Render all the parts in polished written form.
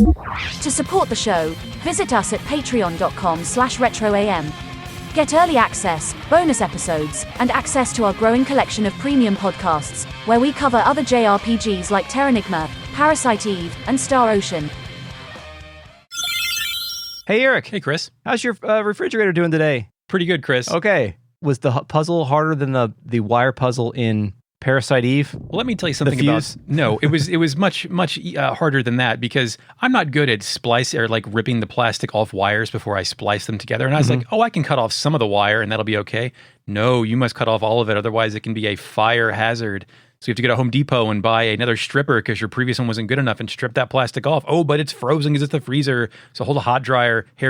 To support the show, visit us at patreon.com/retroam. Get early access, bonus episodes, and access to our growing collection of premium podcasts, where we cover other JRPGs like Terranigma, Parasite Eve, and Star Ocean. Hey, Eric. Hey, Chris. How's your refrigerator doing today? Pretty good, Chris. Okay. Was the puzzle harder than the wire puzzle in Parasite Eve? Well, let me tell you something about... No, it was much harder than that, because I'm not good at ripping the plastic off wires before I splice them together. And I was like, I can cut off some of the wire and that'll be okay. No, you must cut off all of it. Otherwise, it can be a fire hazard. So you have to go to Home Depot and buy another stripper because your previous one wasn't good enough and strip that plastic off. Oh, but it's frozen because it's the freezer. So hold a hair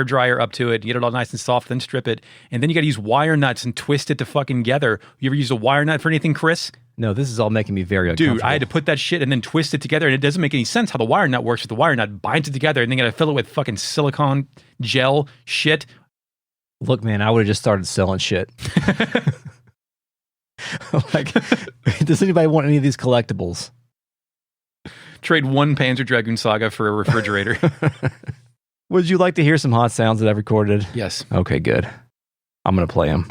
dryer up to it, get it all nice and soft, then strip it. And then you got to use wire nuts and twist it to fucking together. You ever use a wire nut for anything, Chris? No, this is all making me very uncomfortable. Dude, I had to put that shit and then twist it together, and it doesn't make any sense how the wire nut works. But the wire nut binds it together, and then you got to fill it with fucking silicone gel shit. Look, man, I would have just started selling shit. Like, does anybody want any of these collectibles? Trade one Panzer Dragoon Saga for a refrigerator. Would you like to hear some hot sounds that I've recorded? Yes. Okay, good. I'm going to play them.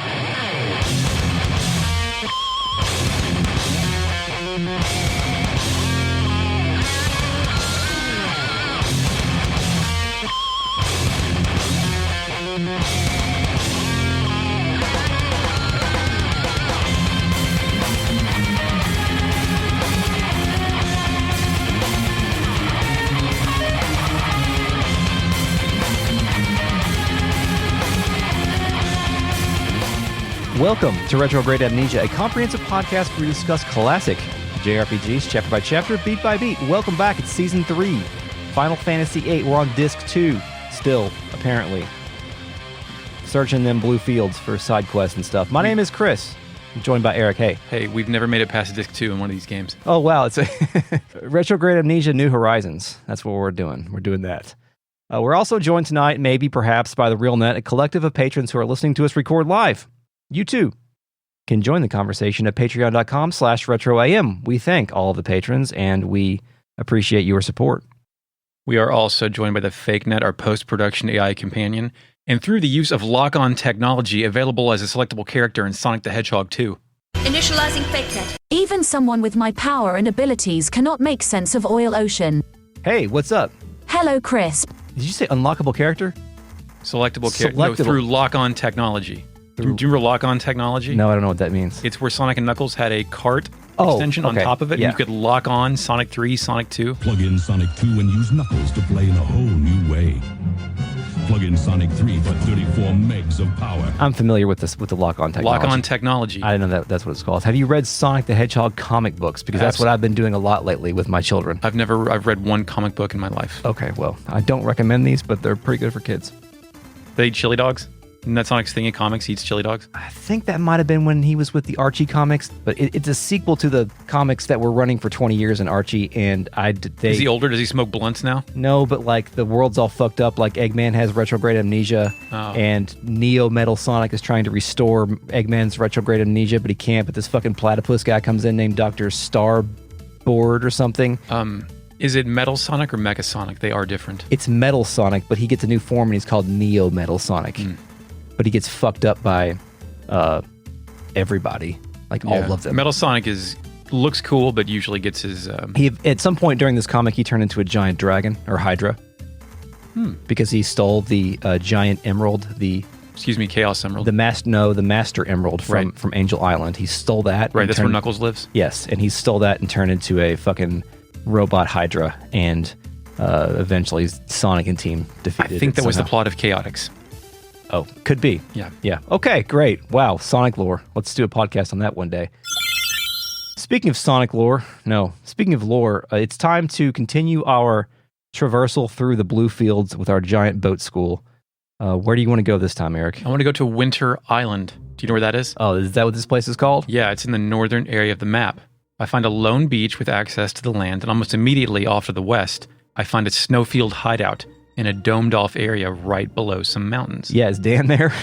Welcome to Retrograde Amnesia, a comprehensive podcast where we discuss classic JRPGs chapter by chapter, beat by beat. Welcome back. It's Season 3, Final Fantasy VIII. We're on Disc 2 still, apparently. Searching them blue fields for side quests and stuff. My name is Chris. I'm joined by Eric. Hey. Hey, we've never made it past Disc 2 in one of these games. Oh, wow. It's a Retrograde Amnesia New Horizons. That's what we're doing. We're doing that. We're also joined tonight, maybe, perhaps, by the Real Net, a collective of patrons who are listening to us record live. You too can join the conversation at patreon.com/retroam. We thank all of the patrons and we appreciate your support. We are also joined by the Fake Net, our post-production AI companion, and through the use of lock-on technology available as a selectable character in Sonic the Hedgehog 2. Initializing Fake Net. Even someone with my power and abilities cannot make sense of Oil Ocean. Hey, what's up? Hello, Crisp. Did you say unlockable character? Selectable character. No, through lock-on technology. Do you remember lock-on technology? No, I don't know what that means. It's where Sonic and Knuckles had a cart extension on top of it, and you could lock on Sonic 3, Sonic 2. Plug in Sonic 2 and use Knuckles to play in a whole new way. Plug in Sonic 3 for 34 megs of power. I'm familiar with this, with the lock-on technology. Lock-on technology. I didn't know that's what it's called. Have you read Sonic the Hedgehog comic books? Because that's what I've been doing a lot lately with my children. I've read one comic book in my life. Okay, well, I don't recommend these, but they're pretty good for kids. They eat chili dogs? Isn't that Sonic's thing in comics? He eats chili dogs? I think that might have been when he was with the Archie comics, but it's a sequel to the comics that were running for 20 years in Archie, and Is he older? Does he smoke blunts now? No, but like the world's all fucked up. Like Eggman has retrograde amnesia, and Neo Metal Sonic is trying to restore Eggman's retrograde amnesia, but he can't. But this fucking platypus guy comes in named Dr. Starboard or something. Is it Metal Sonic or Mecha Sonic? They are different. It's Metal Sonic, but he gets a new form and he's called Neo Metal Sonic. But he gets fucked up by everybody, like all of them. Metal Sonic looks cool, but usually gets his... He at some point during this comic, he turned into a giant dragon, or Hydra, because he stole the giant emerald, Chaos Emerald. The Master Emerald from Angel Island. He stole that. Right, that's where Knuckles lives? Yes, and he stole that and turned into a fucking robot Hydra, and eventually Sonic and team defeated it. I think that was the plot of Chaotix. Oh, could be. Yeah. Okay, great. Wow, Sonic lore. Let's do a podcast on that one day. Speaking of lore, it's time to continue our traversal through the blue fields with our giant boat school. Where do you want to go this time, Eric? I want to go to Winter Island. Do you know where that is? Oh, is that what this place is called? Yeah, it's in the northern area of the map. I find a lone beach with access to the land, and almost immediately off to the west, I find a snowfield hideout in a domed-off area right below some mountains. Yeah, is Dan there?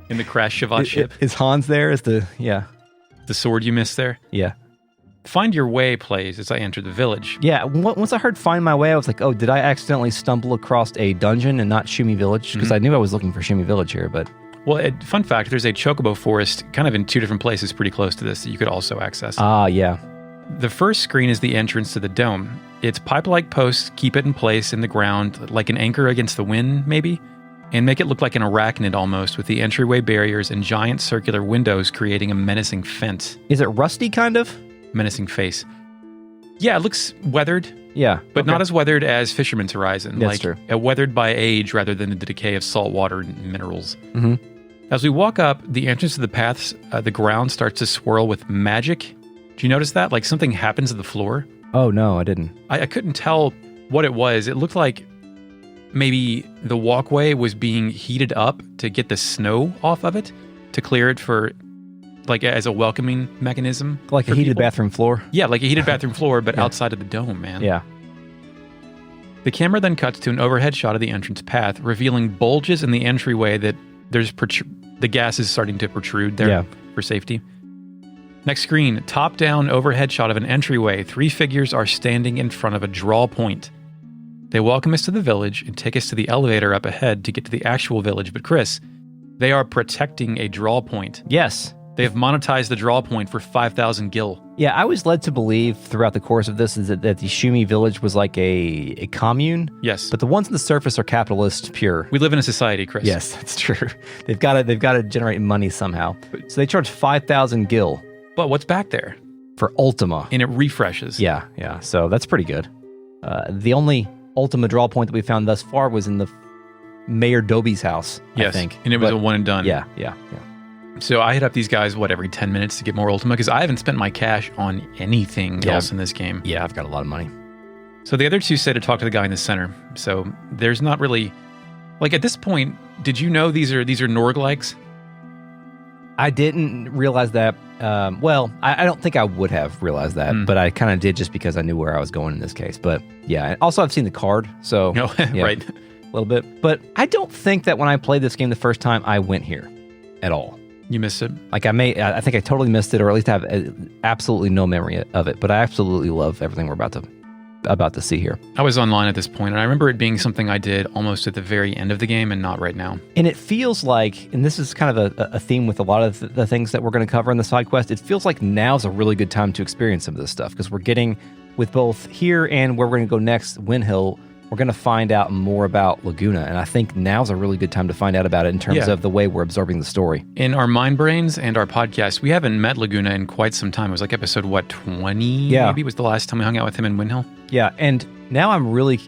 In the crashed Shavat ship. Is Hans there? The sword you missed there? Yeah. Find Your Way plays as I enter the village. Yeah, once I heard Find My Way, I was like, oh, did I accidentally stumble across a dungeon and not Shumi Village? Because I knew I was looking for Shumi Village here, but... Well, fun fact, there's a chocobo forest kind of in 2 different places pretty close to this that you could also access. Ah, yeah. The first screen is the entrance to the dome. Its pipe-like posts keep it in place in the ground, like an anchor against the wind, maybe, and make it look like an arachnid almost, with the entryway barriers and giant circular windows creating a menacing fence. Is it rusty, kind of? Menacing face. Yeah, it looks weathered. Yeah. But not as weathered as Fisherman's Horizon. That's true. Weathered by age rather than the decay of salt water and minerals. Mm-hmm. As we walk up, the entrance to the paths, the ground starts to swirl with magic. Do you notice that? Like something happens to the floor? Oh, no, I didn't. I couldn't tell what it was. It looked like maybe the walkway was being heated up to get the snow off of it, to clear it for... like as a welcoming mechanism. Like a heated bathroom floor? Yeah, like a heated bathroom floor, but outside of the dome, man. Yeah. The camera then cuts to an overhead shot of the entrance path, revealing bulges in the entryway that the gas is starting to protrude there for safety. Next screen, top-down overhead shot of an entryway. 3 figures are standing in front of a draw point. They welcome us to the village and take us to the elevator up ahead to get to the actual village. But Chris, they are protecting a draw point. Yes. They have monetized the draw point for 5,000 gil. Yeah, I was led to believe throughout the course of this is that the Shumi village was like a commune. Yes. But the ones on the surface are capitalist pure. We live in a society, Chris. Yes, that's true. They've got to generate money somehow. So they charge 5,000 gil. But what's back there? For Ultima. And it refreshes. Yeah. So that's pretty good. The only Ultima draw point that we found thus far was in the Mayor Dobie's house, I think. And it was a one and done. Yeah. So I hit up these guys, every 10 minutes to get more Ultima, because I haven't spent my cash on anything else in this game. Yeah, I've got a lot of money. So the other 2 say to talk to the guy in the center. So there's not really... Like, at this point, did you know these are Norg-likes? I didn't realize that. I don't think I would have realized that, but I kind of did just because I knew where I was going in this case. But yeah, also I've seen the card, so... No, right. A little bit. But I don't think that when I played this game the first time, I went here at all. You missed it? Like I think I totally missed it, or at least have absolutely no memory of it. But I absolutely love everything we're about to see here. I was online at this point, and I remember it being something I did almost at the very end of the game and not right now. And it feels like, and this is kind of a theme with a lot of the things that we're going to cover in the side quest, it feels like now's a really good time to experience some of this stuff, because we're getting, with both here and where we're going to go next, Windhill, we're going to find out more about Laguna, and I think now's a really good time to find out about it in terms of the way we're absorbing the story. In our Mind Brains and our podcast, we haven't met Laguna in quite some time. It was like episode, 20? Yeah. Maybe was the last time we hung out with him in Windhill? Yeah, and now I'm really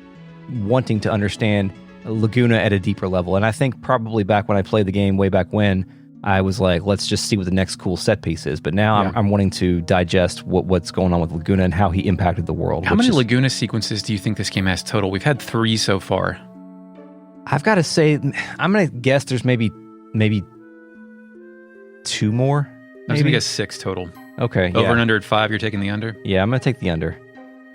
wanting to understand Laguna at a deeper level, and I think probably back when I played the game way back when, I was like, let's just see what the next cool set piece is. But now I'm wanting to digest what's going on with Laguna and how he impacted the world. How many Laguna sequences do you think this game has total? We've had 3 so far. I've got to say, I'm going to guess there's maybe 2 more. I was going to guess 6 total. Okay. Over and under at 5, you're taking the under? Yeah, I'm going to take the under.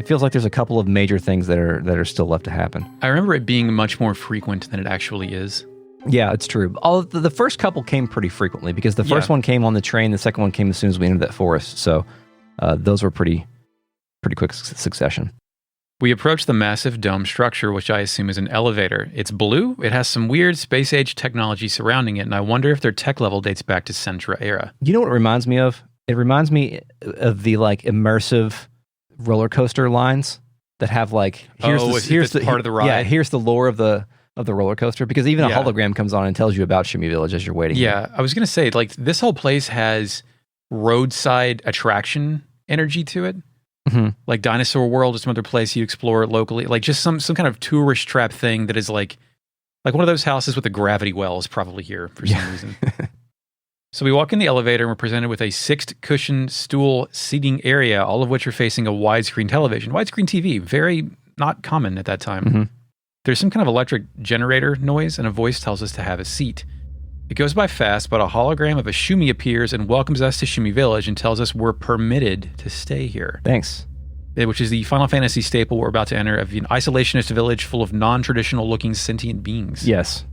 It feels like there's a couple of major things that are still left to happen. I remember it being much more frequent than it actually is. Yeah, it's true. The first couple came pretty frequently, because the first one came on the train, the second one came as soon as we entered that forest. So those were pretty quick succession. We approach the massive dome structure, which I assume is an elevator. It's blue. It has some weird space-age technology surrounding it, and I wonder if their tech level dates back to Sentra era. You know what it reminds me of? It reminds me of the immersive roller coaster lines that have here's the part of the ride. Yeah, here's the lore of the roller coaster, because even a hologram comes on and tells you about Shumi Village as you're waiting. Yeah, I was going to say, this whole place has roadside attraction energy to it. Mm-hmm. Like Dinosaur World is some other place you explore locally. Like just some kind of tourist trap thing that is like one of those houses with a gravity well is probably here for some reason. So we walk in the elevator and we're presented with a 6th cushion stool seating area, all of which are facing a widescreen television. Widescreen TV, very not common at that time. Mm-hmm. There's some kind of electric generator noise, and a voice tells us to have a seat. It goes by fast, but a hologram of a Shumi appears and welcomes us to Shumi Village and tells us we're permitted to stay here. Thanks. Which is the Final Fantasy staple we're about to enter, of an isolationist village full of non-traditional looking sentient beings. Yes.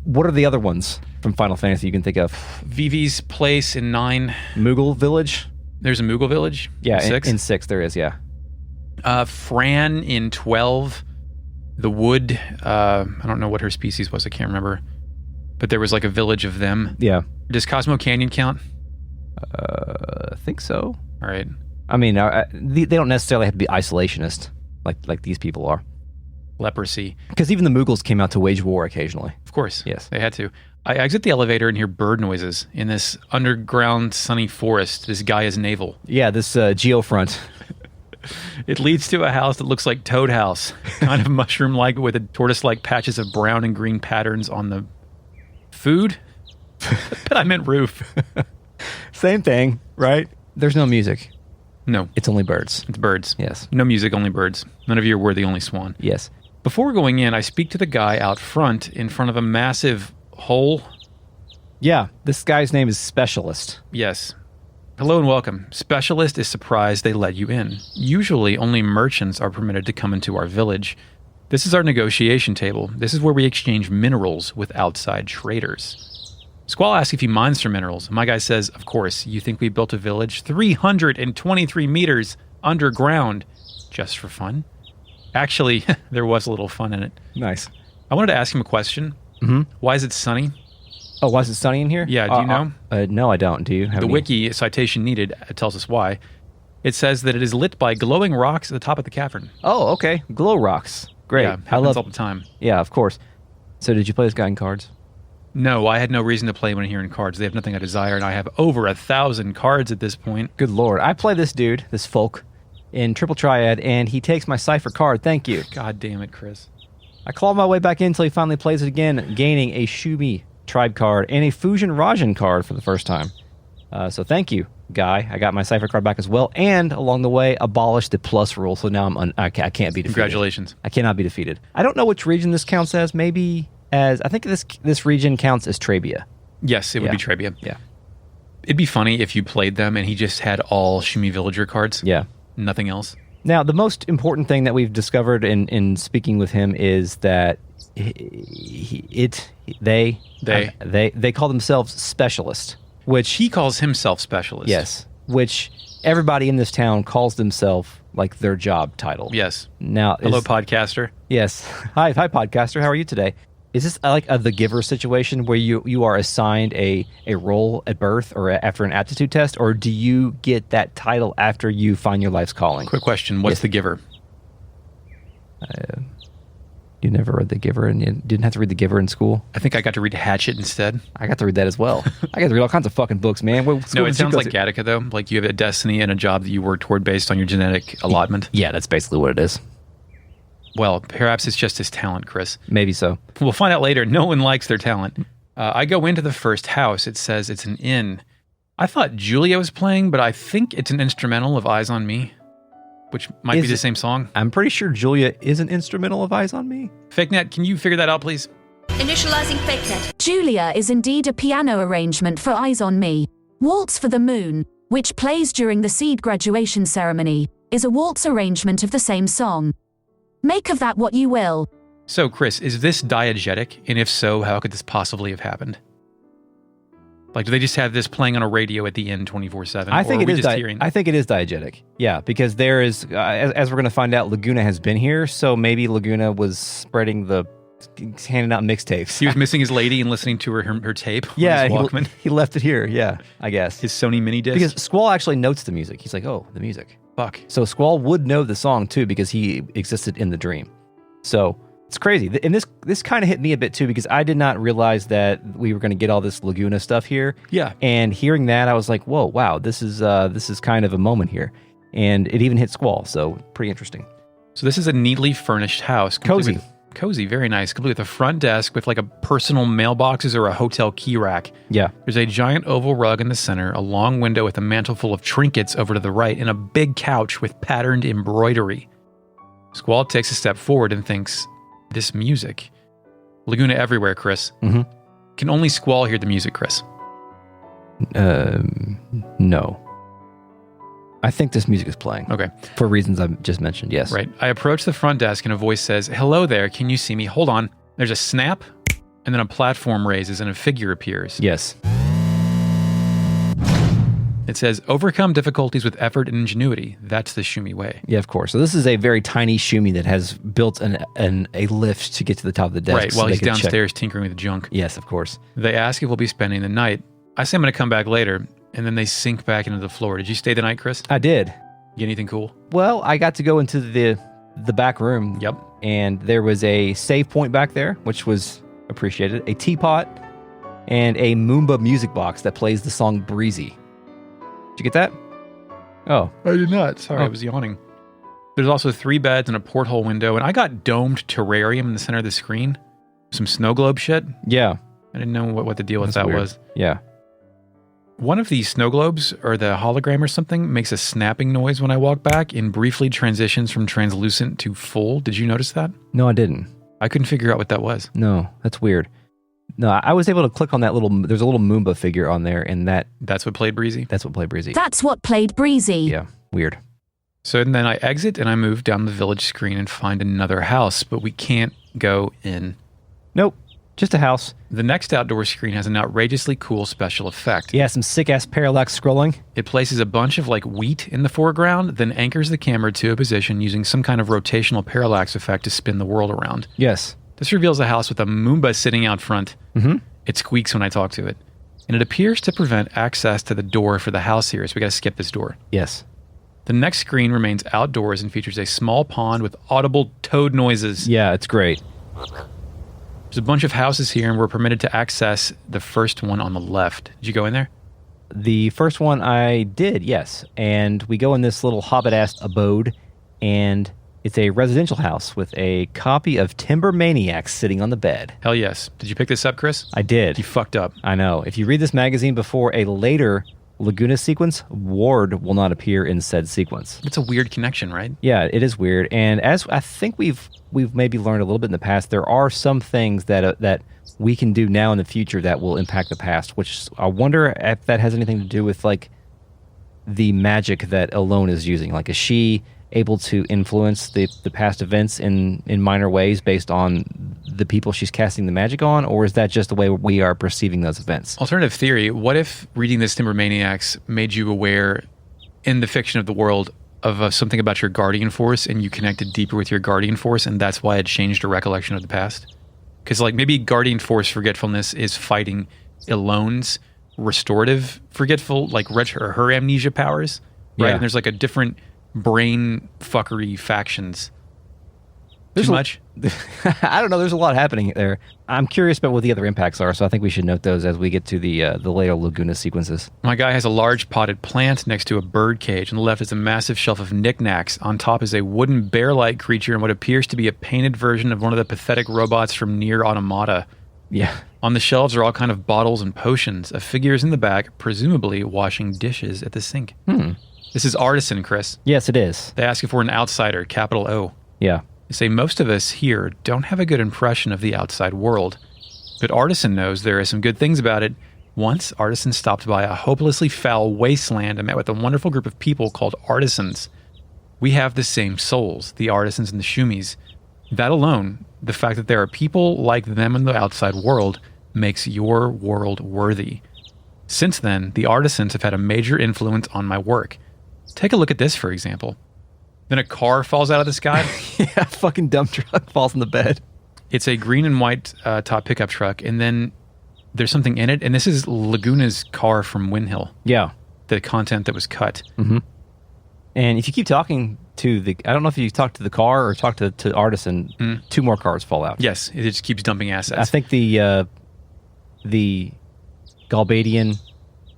What are the other ones from Final Fantasy you can think of? Vivi's place in 9. Moogle Village? There's a Moogle village? Yeah, in 6? in 6 there is, yeah. Fran in 12. The Wood, I don't know what her species was, I can't remember. But there was like a village of them. Yeah. Does Cosmo Canyon count? I think so. All right. I mean, they don't necessarily have to be isolationist like these people are. Leprosy. Because even the Moogles came out to wage war occasionally. Of course. Yes. They had to. I exit the elevator and hear bird noises in this underground sunny forest. This guy is naval. Yeah, this geofront. It leads to a house that looks like Toad House, kind of mushroom-like with a tortoise-like patches of brown and green patterns on the food. But I meant roof. Same thing, right? There's no music. No, It's only birds. it's birds. Yes. No music, only birds. None of you are We're the Only Swan. Yes. Before going in, I speak to the guy out front in front of a massive hole. Yeah, this guy's name is Specialist. Yes. Hello and welcome. Specialist is surprised they let you in. Usually, only merchants are permitted to come into our village. This is our negotiation table. This is where we exchange minerals with outside traders. Squall asks if he mines for minerals. My guy says, of course, you think we built a village 323 meters underground just for fun? Actually, there was a little fun in it. Nice. I wanted to ask him a question. Mm-hmm. Why is it sunny? Oh, why is it sunny in here? Yeah, do you know? No, I don't. Do you? Have The any- wiki citation needed tells us why. It says that it is lit by glowing rocks at the top of the cavern. Oh, okay. Glow rocks. Great. Yeah, happens all the time. Yeah, of course. So did you play this guy in cards? No, I had no reason to play when here in cards. They have nothing I desire, and I have over 1,000 cards at this point. Good lord. I play this dude, this folk, in Triple Triad, and he takes my Cypher card. Thank you. God damn it, Chris. I claw my way back in until he finally plays it again, gaining a Shumi tribe card and a Fusion Rajan card for the first time. So thank you, guy. I got my Cypher card back as well, and along the way, abolished the plus rule, so now I can't be defeated. Congratulations. I cannot be defeated. I don't know which region this counts as. Maybe as... I think this region counts as Trabia. Yes, it would be Trebia. Yeah. It'd be funny if you played them and he just had all Shumi Villager cards. Yeah. Nothing else. Now, the most important thing that we've discovered in speaking with him is that they call themselves specialist, which He calls himself specialist. yes, which everybody in this town calls themselves like their job title. Yes. Now, Hello, podcaster. yes. Hi, podcaster. How are you today? Is this like a The Giver situation where you are assigned a role at birth or after an aptitude test, or do you get that title after you find your life's calling? Quick question. What's Yes. the giver? You never read The Giver, and you didn't have to read The Giver in school? I think I got to read Hatchet instead. I got to read that as well. I got to read all kinds of fucking books, man. What school No, it did you sounds go like to? Gattaca, though. Like you have a destiny and a job that you work toward based on your genetic allotment. Yeah, that's basically what it is. Well, perhaps it's just his talent, Chris. Maybe so. We'll find out later. No one likes their talent. I go into the first house. It says it's an inn. I thought Julia was playing, but I think it's an instrumental of Eyes on Me, which might be Is the it? same song. I'm pretty sure Julia is an instrumental of Eyes on Me. FakeNet, can you figure that out, please? Initializing FakeNet. Julia is indeed a piano arrangement for Eyes on Me. Waltz for the Moon, which plays during the Seed graduation ceremony, is a waltz arrangement of the same song. Make of that what you will. So, Chris, is this diegetic? And if so, how could this possibly have happened? Like, do they just have this playing on a radio at the end 24/7? I think or it are we is. just hearing? I think it is diegetic. Yeah, because there is, as we're going to find out, Laguna has been here, so maybe Laguna was spreading handing out mixtapes. He was missing his lady and listening to her tape. Yeah, on his Walkman. he left it here. Yeah, I guess His Sony mini disc. because Squall actually notes the music. He's like, "Oh, the music." Fuck. So Squall would know the song too because he existed in the dream. So it's crazy, and this kind of hit me a bit too because I did not realize that we were going to get all this Laguna stuff here. Yeah. And hearing that, I was like, "Whoa, wow, this is kind of a moment here," and it even hit Squall. So pretty interesting. So this is a neatly furnished house. Cozy. Cozy, very nice. Complete with a front desk with like a personal mailboxes or a hotel key rack. Yeah. There's a giant oval rug in the center, a long window with a mantle full of trinkets over to the right, and a big couch with patterned embroidery. Squall takes a step forward and thinks, this music. Laguna everywhere, Chris. Mm-hmm. Can only Squall hear the music, Chris? No. I think this music is playing. Okay. For reasons I've just mentioned, yes. Right. I approach the front desk and a voice says, hello there, can you see me? Hold on. There's a snap, and then a platform raises and a figure appears. Yes. It says, overcome difficulties with effort and ingenuity. That's the Shumi way. Yeah, of course. So this is a very tiny Shumi that has built a lift to get to the top of the desk. Right, while he's downstairs tinkering with junk. Yes, of course. They ask if we'll be spending the night. I say I'm going to come back later, and then they sink back into the floor. Did you stay the night, Chris? I did. Get anything cool? Well, I got to go into the back room. Yep. And there was a save point back there, which was appreciated, a teapot, and a Mumba music box that plays the song Breezy. Did you get that? Oh. I did not. Sorry, I was yawning. There's also 3 beds and a porthole window, and I got domed terrarium in the center of the screen. Some snow globe shit. Yeah. I didn't know what the deal with that weird. was. Yeah. One of these snow globes, or the hologram or something, makes a snapping noise when I walk back and briefly transitions from translucent to full. Did you notice that? No, I didn't. I couldn't figure out what that was. No, that's weird. No, I was able to click on that there's a little Mumba figure on there, and That's what played Breezy? That's what played Breezy. That's what played Breezy. Yeah, weird. So then I exit and I move down the village screen and find another house, but we can't go in. Nope, just a house. The next outdoor screen has an outrageously cool special effect. Yeah, some sick-ass parallax scrolling. It places a bunch of wheat in the foreground, then anchors the camera to a position using some kind of rotational parallax effect to spin the world around. Yes. This reveals a house with a Mumba sitting out front. Mm-hmm. It squeaks when I talk to it. And it appears to prevent access to the door for the house here, so we got to skip this door. Yes. The next screen remains outdoors and features a small pond with audible toad noises. Yeah, it's great. There's a bunch of houses here, and we're permitted to access the first one on the left. Did you go in there? The first one I did, yes. And we go in this little hobbit-ass abode, and it's a residential house with a copy of Timber Maniacs sitting on the bed. Hell yes. Did you pick this up, Chris? I did. You fucked up. I know. If you read this magazine before a later Laguna sequence, Ward will not appear in said sequence. It's a weird connection, right? Yeah, it is weird. And as I think we've maybe learned a little bit in the past, there are some things that we can do now in the future that will impact the past, which I wonder if that has anything to do with the magic that Alone is using. Is she able to influence the past events in minor ways based on the people she's casting the magic on, or is that just the way we are perceiving those events? Alternative theory, what if reading this Timber Maniacs made you aware in the fiction of the world of something about your guardian force, and you connected deeper with your guardian force, and that's why it changed your recollection of the past? Because maybe guardian force forgetfulness is fighting Alone's restorative forgetful, her amnesia powers, right? Yeah. And there's a different brain fuckery factions. There's Too much? I don't know. There's a lot happening there. I'm curious about what the other impacts are, so I think we should note those as we get to the later Laguna sequences. My guy has a large potted plant next to a bird cage. On the left is a massive shelf of knickknacks. On top is a wooden bear-like creature and what appears to be a painted version of one of the pathetic robots from Nier Automata. Yeah. On the shelves are all kind of bottles and potions. A figure is in the back, presumably washing dishes at the sink. This is Artisan, Chris. Yes, it is. They ask if we're an outsider, capital O. Yeah. They say most of us here don't have a good impression of the outside world. But Artisan knows there are some good things about it. Once, Artisan stopped by a hopelessly foul wasteland and met with a wonderful group of people called Artisans. We have the same souls, the Artisans and the Shumis. That alone, the fact that there are people like them in the outside world, makes your world worthy. Since then, the Artisans have had a major influence on my work. Take a look at this, for example. Then a car falls out of the sky. Yeah, a fucking dump truck falls in the bed. It's a green and white top pickup truck, and then there's something in it, and this is Laguna's car from Windhill. Yeah. The content that was cut. Mm-hmm. And if you keep talking to I don't know if you talk to the car or talk to Artisan, 2 more cars fall out. Yes, it just keeps dumping assets. I think the Galbadian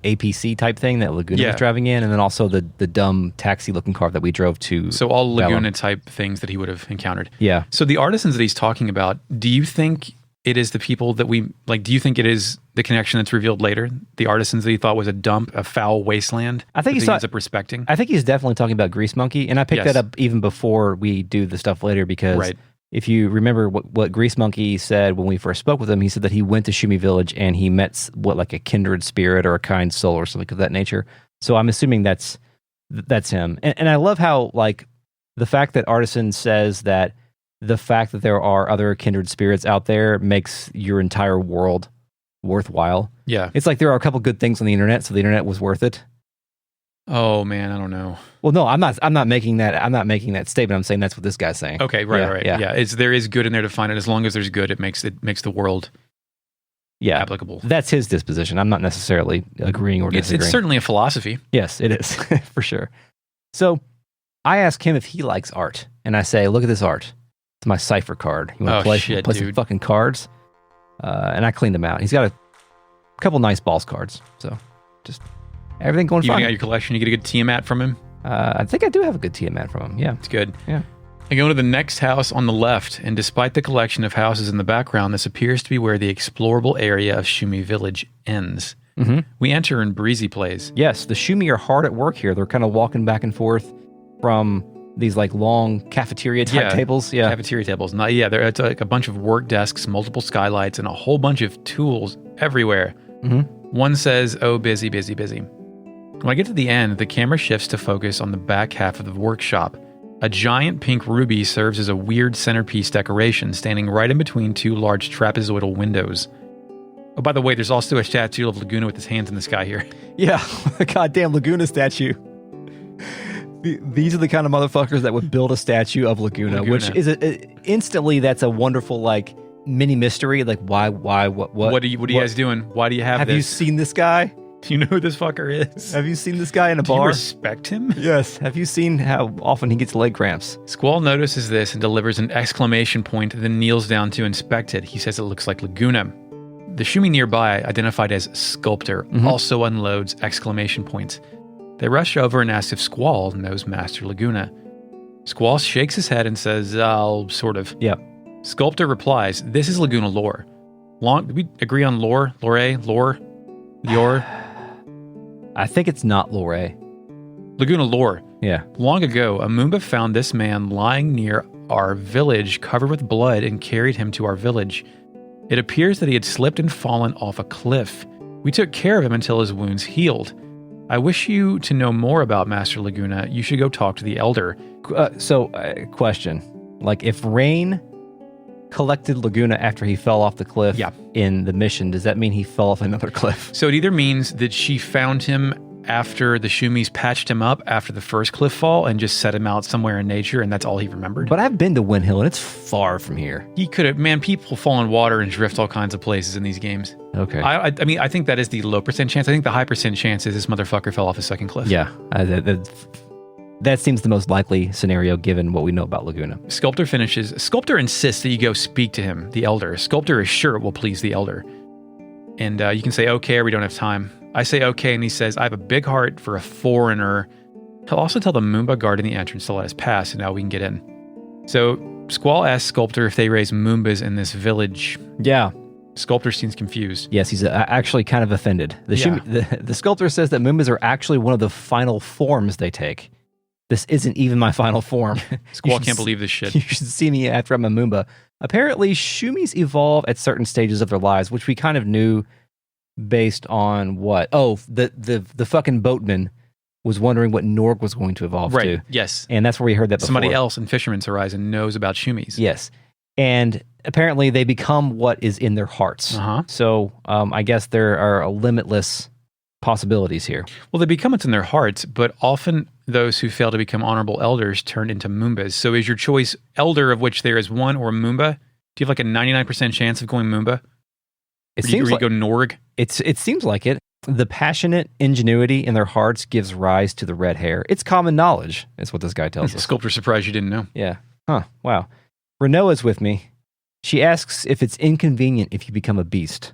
APC type thing that Laguna was driving in, and then also the dumb taxi-looking car that we drove to. So all Valor. Laguna-type things that he would have encountered. Yeah. So the Artisans that he's talking about, do you think it is the people that we... do you think it is the connection that's revealed later? The Artisans that he thought was a dump, a foul wasteland? I think he ends up respecting? I think he's definitely talking about Grease Monkey, and I picked that up even before we do the stuff later, because if you remember what Grease Monkey said when we first spoke with him, he said that he went to Shumi Village and he met a kindred spirit or a kind soul or something of that nature. So I'm assuming that's him. And I love how the fact that Artisan says that the fact that there are other kindred spirits out there makes your entire world worthwhile. Yeah. It's like there are a couple good things on the internet, so the internet was worth it. Oh man, I don't know. Well, no, I'm not making that statement. I'm saying that's what this guy's saying. Okay, right. Yeah. There is good in there to find it. As long as there's good, it makes the world applicable. That's his disposition. I'm not necessarily agreeing or disagreeing. It's certainly a philosophy. Yes, it is for sure. So I ask him if he likes art, and I say, "Look at this art. It's my cipher card. You want to play some fucking cards?" And I cleaned them out. He's got a couple nice balls cards, so just everything going fine. You got your collection. You get a good Tiamat from him. I think I do have a good Tiamat from him. Yeah, it's good. Yeah. I go to the next house on the left, and despite the collection of houses in the background, this appears to be where the explorable area of Shumi village ends. Mm-hmm. We enter and Breezy plays. Yes, the Shumi are hard at work here. They're kind of walking back and forth from these like long cafeteria type tables. Yeah, cafeteria tables. It's like a bunch of work desks, multiple skylights, and a whole bunch of tools everywhere. Mm-hmm. One says, "Oh, busy, busy, busy." When I get to the end, the camera shifts to focus on the back half of the workshop. A giant pink ruby serves as a weird centerpiece decoration, standing right in between two large trapezoidal windows. Oh, by the way, there's also a statue of Laguna with his hands in the sky here. Yeah, the goddamn Laguna statue. These are the kind of motherfuckers that would build a statue of Laguna. Which is instantly that's a wonderful like mini mystery. Like why, what? What are you guys doing? Why do you have this? Have you seen this guy? Do you know who this fucker is? Have you seen this guy in a bar? Do you respect him? Yes. Have you seen how often he gets leg cramps? Squall notices this and delivers an exclamation point, then kneels down to inspect it. He says it looks like Laguna. The Shumi nearby, identified as Sculptor, also unloads exclamation points. They rush over and ask if Squall knows Master Laguna. Squall shakes his head and says, sort of. Yep. Sculptor replies, "This is Laguna lore." Did we agree on lore? Lore? I think it's not Lore. Laguna lore. Yeah. Long ago, a Mumba found this man lying near our village, covered with blood, and carried him to our village. It appears that he had slipped and fallen off a cliff. We took care of him until his wounds healed. I wish you to know more about Master Laguna. You should go talk to the elder. Question. Like, if Rain collected Laguna after he fell off the cliff in the mission, does that mean he fell off another cliff? So it either means that she found him after the Shumis patched him up after the first cliff fall and just set him out somewhere in nature, and that's all he remembered. But I've been to Wind Hill, and it's far from here. He could have... Man, people fall in water and drift all kinds of places in these games. Okay. I mean, I think that is the low percent chance. I think the high percent chance is this motherfucker fell off a second cliff. Yeah. That seems the most likely scenario given what we know about Laguna. Sculptor finishes. Sculptor insists that you go speak to him, the elder. Sculptor is sure it will please the elder. And you can say okay or we don't have time. I say okay, and he says, I have a big heart for a foreigner. He'll also tell the Mumba guard in the entrance to let us pass, and now we can get in. So Squall asks Sculptor if they raise Mumbas in this village. Yeah. Sculptor seems confused. Yes, he's actually kind of offended. The Sculptor says that Mumbas are actually one of the final forms they take. This isn't even my final form. Squall can't believe this shit. You should see me after I'm a Mumba. Apparently, Shumis evolve at certain stages of their lives, which we kind of knew based on what? Oh, the fucking boatman was wondering what Norg was going to evolve to. Yes. And that's where we heard that before. Somebody else in Fisherman's Horizon knows about Shumis. Yes. And apparently they become what is in their hearts. Uh-huh. So I guess there are limitless possibilities here. Well, they become what's in their hearts, but often those who fail to become honorable elders turn into Mumbas. So is your choice elder, of which there is one, or Mumba? Do you have like a 99% chance of going Mumba? It seems like go Norg. It seems like it. The passionate ingenuity in their hearts gives rise to the red hair. It's common knowledge, is what this guy tells us. Sculptor surprised you didn't know. Yeah. Huh. Wow. Renault is with me. She asks if it's inconvenient if you become a beast.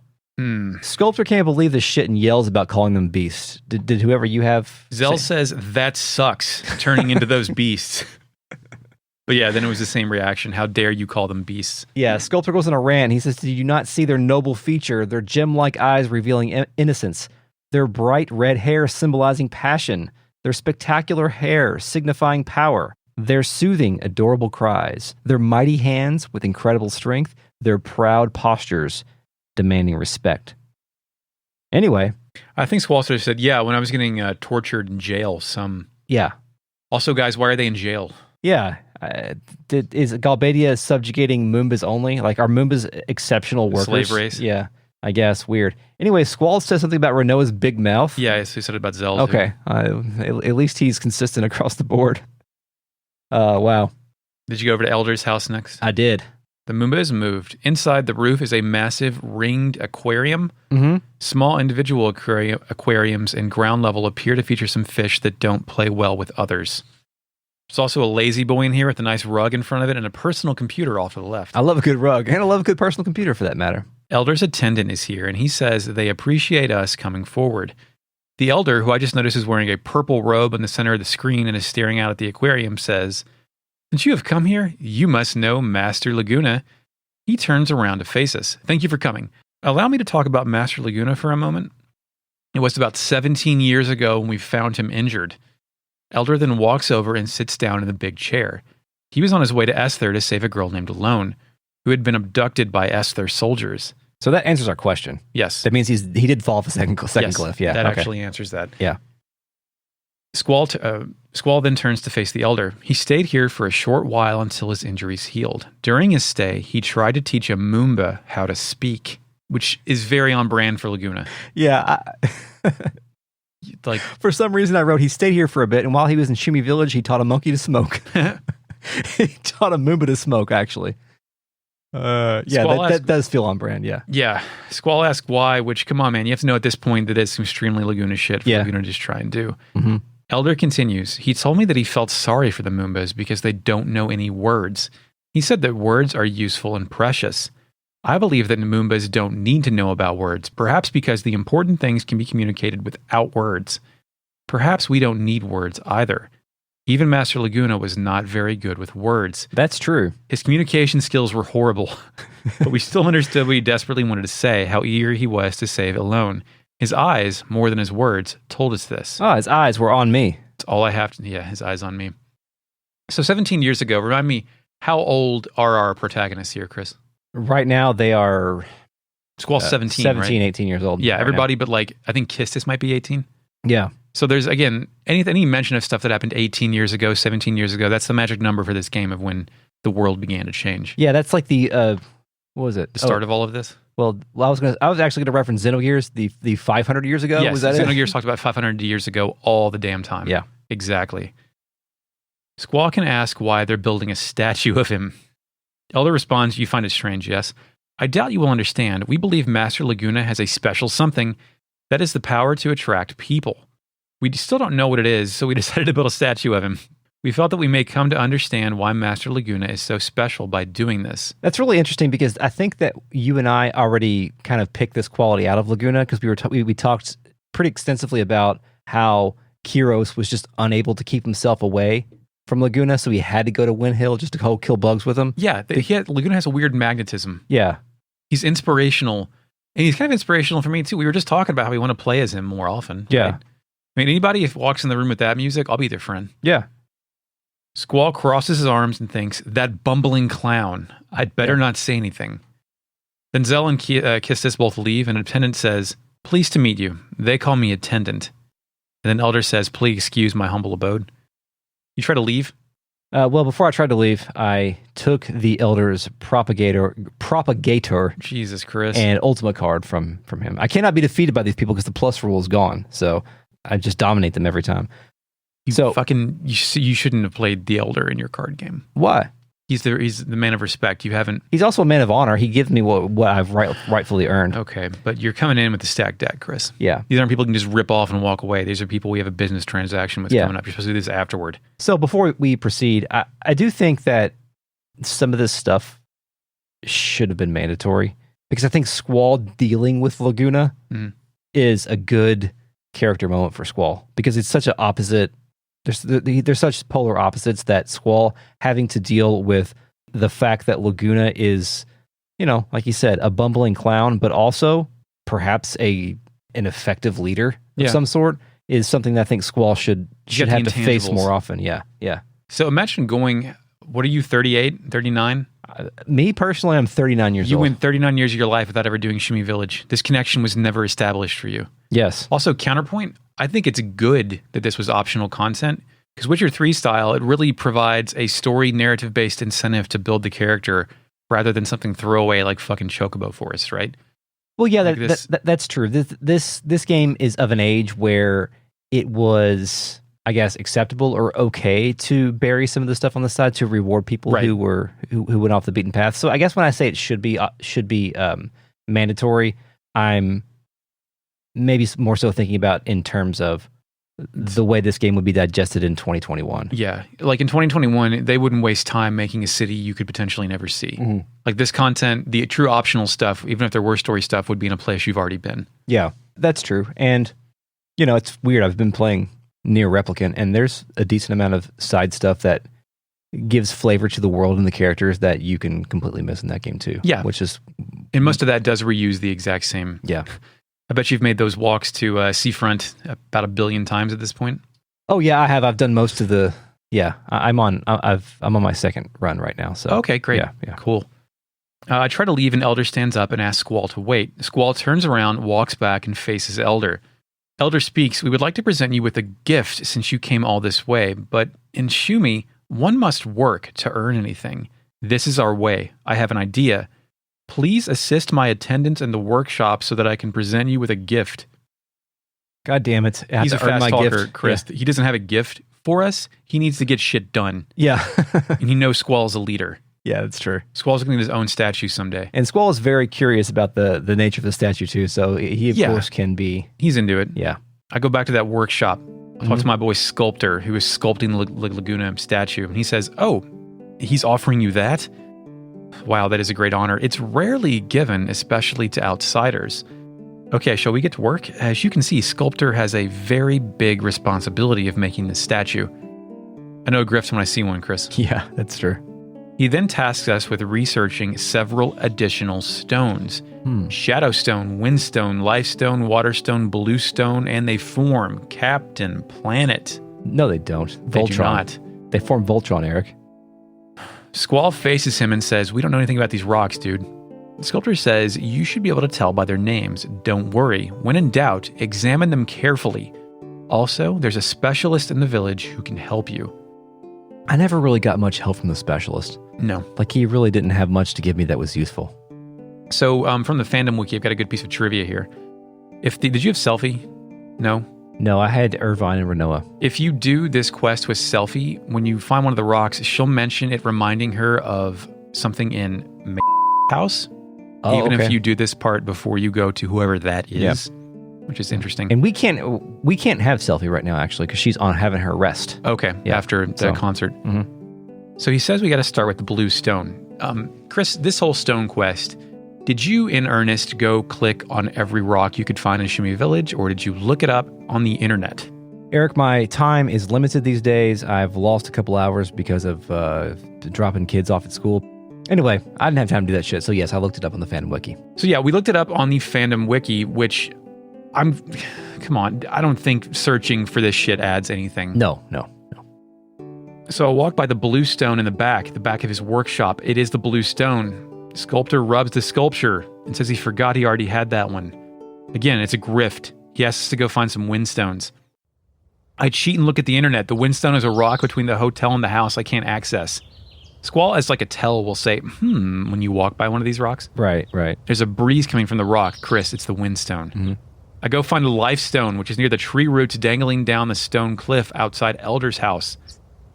Sculptor can't believe this shit and yells about calling them beasts. Did whoever you have... Zell says, that sucks, turning into those beasts. But yeah, then it was the same reaction. How dare you call them beasts? Yeah, Sculptor goes on a rant. He says, did you not see their noble feature, their gem-like eyes revealing innocence, their bright red hair symbolizing passion, their spectacular hair signifying power, their soothing, adorable cries, their mighty hands with incredible strength, their proud postures demanding respect. Anyway. I think Swalster said, yeah, when I was getting tortured in jail, Yeah. Also, guys, why are they in jail? Yeah. Is Galbadia subjugating Mumbas only? Like, are Mumbas exceptional workers? Slave race? Yeah. I guess. Weird. Anyway, Squall says something about Renoa's big mouth. Yeah, he said it about Zell. Okay. At least he's consistent across the board. Wow. Did you go over to Elder's house next? I did. The Mumba is moved. Inside the roof is a massive ringed aquarium. Mm-hmm. Small individual aquariums in ground level appear to feature some fish that don't play well with others. There's also a lazy boy in here with a nice rug in front of it and a personal computer off to the left. I love a good rug, and I love a good personal computer for that matter. Elder's attendant is here, and he says they appreciate us coming forward. The Elder, who I just noticed is wearing a purple robe in the center of the screen and is staring out at the aquarium, says, "Since you have come here, you must know Master Laguna." He turns around to face us. "Thank you for coming. Allow me to talk about Master Laguna for a moment. It was about 17 years ago when we found him injured." Elder then walks over and sits down in the big chair. He was on his way to Esther to save a girl named Alone, who had been abducted by Esther's soldiers. So that answers our question. Yes. That means he did fall off a second Yes, cliff. Yeah. that okay. actually answers that. Yeah. Squall then turns to face the Elder. He stayed here for a short while until his injuries healed. During his stay, he tried to teach a Mumba how to speak, which is very on brand for Laguna. Yeah. Like, for some reason, I wrote he stayed here for a bit, and while he was in Shumi Village, he taught a monkey to smoke. He taught a Mumba to smoke, actually. Yeah, that does feel on brand, yeah. Yeah. Squall asks why, which, come on, man, you have to know at this point that it's some extremely Laguna shit for Laguna to just try and do. Mm-hmm. Elder continues, he told me that he felt sorry for the Mumbas because they don't know any words. He said that words are useful and precious. I believe that Mumbas don't need to know about words, perhaps because the important things can be communicated without words. Perhaps we don't need words either. Even Master Laguna was not very good with words. That's true. His communication skills were horrible, but we still understood what he desperately wanted to say, how eager he was to save Alone. His eyes, more than his words, told us this. Oh, his eyes were on me. It's all I have to, yeah, his eyes on me. So 17 years ago, remind me, how old are our protagonists here, Chris? Right now, they are... Squall's 17, 17, right? 18 years old. Yeah, right everybody now. but like, I think Kistis might be 18. Yeah. So there's, again, any mention of stuff that happened 18 years ago, 17 years ago, that's the magic number for this game of when the world began to change. Yeah, that's like the, what was it? The start of all of this? Well, I was actually going to reference Xenogears, the 500 years ago. Yes, was that Xenogears talked about 500 years ago all the damn time. Yeah. Exactly. Squall can ask why they're building a statue of him. Elder responds, "You find it strange, yes? I doubt you will understand. We believe Master Laguna has a special something that is the power to attract people. We still don't know what it is, so we decided to build a statue of him. We felt that we may come to understand why Master Laguna is so special by doing this." That's really interesting because I think that you and I already kind of picked this quality out of Laguna because we talked pretty extensively about how Kiros was just unable to keep himself away from Laguna, so he had to go to Wind Hill just to go kill bugs with him. Yeah, Laguna has a weird magnetism. Yeah. He's inspirational, and he's kind of inspirational for me too. We were just talking about how we want to play as him more often. Yeah. Right? I mean, anybody if walks in the room with that music, I'll be their friend. Yeah. Squall crosses his arms and thinks, "That bumbling clown. I'd better not say anything." Then Zell and Kistis both leave, and an attendant says, "Pleased to meet you. They call me attendant." And then Elder says, "Please excuse my humble abode." You try to leave? Well, before I tried to leave, I took the Elder's propagator, Jesus Christ. and Ultima card from him. I cannot be defeated by these people because the plus rule is gone, so I just dominate them every time. You shouldn't have played the Elder in your card game. Why? He's the man of respect. You haven't. He's also a man of honor. He gives me what I've rightfully earned. Okay, but you're coming in with the stacked deck, Chris. Yeah. These aren't people who can just rip off and walk away. These are people we have a business transaction with coming up. You're supposed to do this afterward. So before we proceed, I do think that some of this stuff should have been mandatory because I think Squall dealing with Laguna is a good character moment for Squall because it's such an opposite. There's such polar opposites that Squall having to deal with the fact that Laguna is, like you said, a bumbling clown, but also perhaps an effective leader of some sort is something that I think Squall should have to face more often. Yeah, yeah. So imagine going, what are you, 38, 39? Me personally, I'm 39 years old. You went 39 years of your life without ever doing Shumi Village. This connection was never established for you. Yes. Also, counterpoint, I think it's good that this was optional content because Witcher 3 style, it really provides a story narrative-based incentive to build the character rather than something throwaway like fucking Chocobo Forest, right? Well, yeah, Like this- that's true. This game is of an age where it was, I guess, acceptable or okay to bury some of the stuff on the side to reward people Right. who went off the beaten path. So I guess when I say it should be mandatory, I'm maybe more so thinking about in terms of the way this game would be digested in 2021. Yeah. Like in 2021, they wouldn't waste time making a city you could potentially never see. Mm-hmm. Like this content, the true optional stuff, even if there were story stuff, would be in a place you've already been. Yeah, that's true. And, you know, it's weird. I've been playing Near Replicant, and there's a decent amount of side stuff that gives flavor to the world and the characters that you can completely miss in that game too. Yeah. Which is, And most of that does reuse the exact same. yeah. I bet you've made those walks to Seafront about 1 billion times at this point. Oh yeah, I have. I've done most of the, I'm on my second run right now. So Okay, great. Yeah. Cool. I try to leave and Elder stands up and asks Squall to wait. Squall turns around, walks back, and faces Elder. Elder speaks, "We would like to present you with a gift since you came all this way, but in Shumi, one must work to earn anything. This is our way. I have an idea. Please assist my attendance in the workshop so that I can present you with a gift." God damn it. I have He's a to earn fast my talker, gift. Chris. He doesn't have a gift for us. He needs to get shit done. Yeah. And he knows Squall's a leader. Yeah, that's true. Squall's going to get his own statue someday. And Squall is very curious about the nature of the statue too. So he of course can be. He's into it. Yeah. I go back to that workshop. I talk to my boy Sculptor, who is sculpting the Laguna statue. And he says, "Oh, he's offering you that? Wow, that is a great honor. It's rarely given, especially to outsiders." Okay, shall we get to work? As you can see, Sculptor has a very big responsibility of making this statue. I know grifts when I see one, Chris. Yeah, that's true. He then tasks us with researching several additional stones. Shadowstone, Windstone, Lifestone, Waterstone, Bluestone, and they form Captain Planet. No, they don't. They Voltron. do not. They form Voltron, Eric. Squall faces him and says, "We don't know anything about these rocks, dude." The Sculptor says, "You should be able to tell by their names. Don't worry. When in doubt, examine them carefully. Also, there's a specialist in the village who can help you." I never really got much help from the specialist. No. Like, he really didn't have much to give me that was useful. So, from the fandom wiki, I've got a good piece of trivia here. Did you have Selfie? No? No, I had Irvine and Renoa. If you do this quest with Selfie, when you find one of the rocks, she'll mention it reminding her of something in house. Oh, even okay. if you do this part before you go to whoever that is, which is interesting. And we can't have Selfie right now, actually, because she's on having her rest. Okay, Yeah, after the so- concert. Mhm. So he says we got to start with the blue stone. Chris, this whole stone quest, did you in earnest go click on every rock you could find in Shumi Village, or did you look it up on the internet? Eric, my time is limited these days. I've lost a couple hours because of dropping kids off at school. Anyway, I didn't have time to do that shit, so yes, I looked it up on the fandom wiki. So yeah, we looked it up on the fandom wiki, which come on, I don't think searching for this shit adds anything. No. So I walk by the blue stone in the back of his workshop. It is the blue stone. Sculptor rubs the sculpture and says he forgot he already had that one. Again, it's a grift. He asks us to go find some windstones. I cheat and look at the internet. The windstone is a rock between the hotel and the house I can't access. Squall, as like a tell, will say, when you walk by one of these rocks. Right. There's a breeze coming from the rock. Chris, it's the windstone. Mm-hmm. I go find the lifestone, which is near the tree roots dangling down the stone cliff outside Elder's house.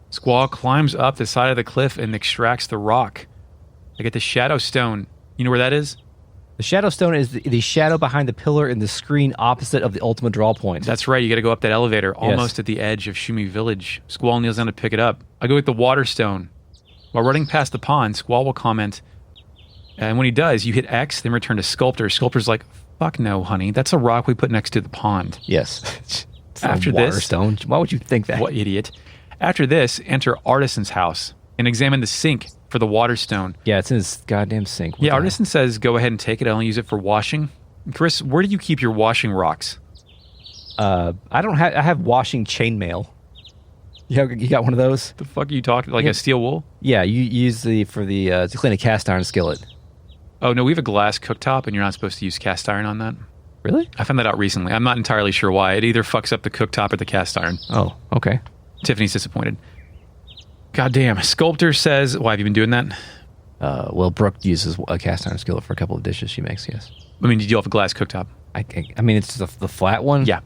Squall climbs up the side of the cliff and extracts the rock. I get the Shadowstone. You know where that is? The Shadowstone is the shadow behind the pillar in the screen opposite of the Ultima draw point. That's right. You got to go up that elevator, almost at the edge of Shumi Village. Squall kneels down to pick it up. I go with the Waterstone. While running past the pond, Squall will comment, and when he does, you hit X, then return to Sculptor. Sculptor's like, "Fuck no, honey. That's a rock we put next to the pond." Yes. It's not After a this- Waterstone. Why would you think that? What idiot. After this, enter Artisan's house and examine the sink for the Waterstone. Yeah, it's in his goddamn sink. What Yeah, the hell? Artisan says, go ahead and take it. I only use it for washing. Chris, where do you keep your washing rocks? I have washing chainmail. You got one of those? The fuck are you talking? Like a steel wool? Yeah, you use to clean a cast iron skillet. Oh, no, we have a glass cooktop, and you're not supposed to use cast iron on that. Really? I found that out recently. I'm not entirely sure why. It either fucks up the cooktop or the cast iron. Oh, okay. Tiffany's disappointed. Goddamn. Sculptor says, why have you been doing that? Well, Brooke uses a cast iron skillet for a couple of dishes she makes, yes. I mean, did you have a glass cooktop? I mean, it's the flat one. Yeah.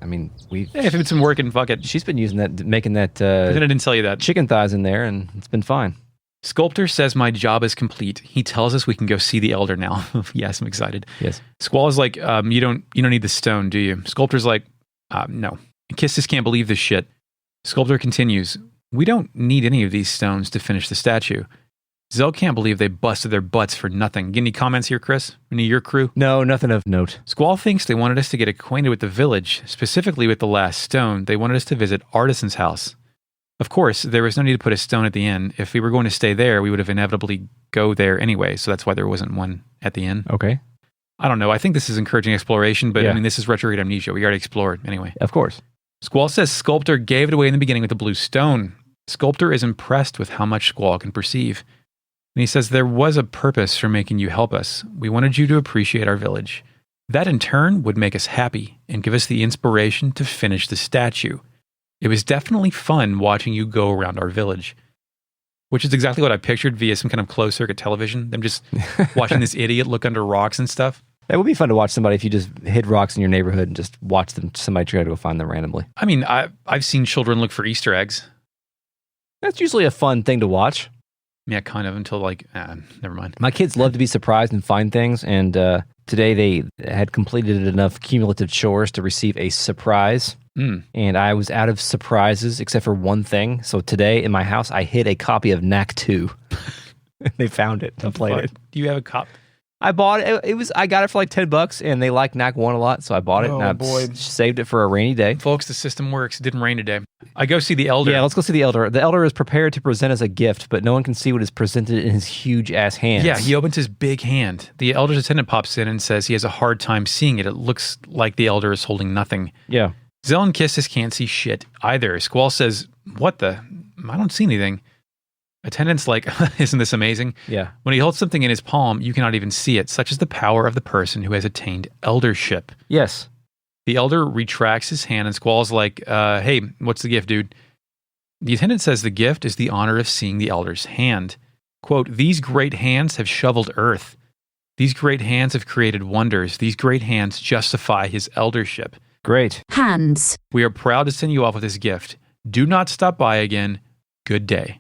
I mean, If it's been working, fuck it. she's been using that, making that Then I didn't tell you that. chicken thighs in there, and it's been fine. Sculptor says my job is complete. He tells us we can go see the elder now. Yes, I'm excited. Yes. Squall is like, you don't need the stone, do you? Sculptor's like, no. Kiss just can't believe this shit. Sculptor continues, we don't need any of these stones to finish the statue. Zell can't believe they busted their butts for nothing. Get any comments here, Chris? Any of your crew? No, nothing of note. Squall thinks they wanted us to get acquainted with the village, specifically with the last stone. They wanted us to visit Artisan's house. Of course, there was no need to put a stone at the inn. If we were going to stay there, we would have inevitably go there anyway, so that's why there wasn't one at the inn. Okay. I don't know. I think this is encouraging exploration, but Yeah. I mean, this is retrograde amnesia. We already explored anyway. Of course. Squall says Sculptor gave it away in the beginning with the blue stone. Sculptor is impressed with how much Squall can perceive. And he says there was a purpose for making you help us. We wanted you to appreciate our village. That in turn would make us happy and give us the inspiration to finish the statue. It was definitely fun watching you go around our village. Which is exactly what I pictured via some kind of closed circuit television. Them just watching this idiot look under rocks and stuff. That would be fun to watch somebody if you just hid rocks in your neighborhood and just watch somebody try to go find them randomly. I mean, I've seen children look for Easter eggs. That's usually a fun thing to watch. Yeah, kind of, until like, never mind. My kids love to be surprised and find things, and today they had completed enough cumulative chores to receive a surprise. And I was out of surprises except for one thing. So today in my house, I hid a copy of Knack 2. They found it and played it. Do you have a cop? I bought it. I got it for like $10, and they like Knack 1 a lot, so I bought it. Oh, and boy. Saved it for a rainy day. Folks, the system works. It didn't rain today. I go see the elder. Yeah, let's go see the elder. The elder is prepared to present as a gift, but no one can see what is presented in his huge ass hands. Yeah, he opens his big hand. The elder's attendant pops in and says he has a hard time seeing it. It looks like the elder is holding nothing. Yeah. Zell and Kisses can't see shit either. Squall says, what the? I don't see anything. Attendant's like, isn't this amazing? Yeah. When he holds something in his palm, you cannot even see it. Such is the power of the person who has attained eldership. Yes. The elder retracts his hand and Squall's like, hey, what's the gift, dude? The attendant says the gift is the honor of seeing the elder's hand. Quote, these great hands have shoveled earth. These great hands have created wonders. These great hands justify his eldership. Great. Hands. We are proud to send you off with this gift. Do not stop by again. Good day.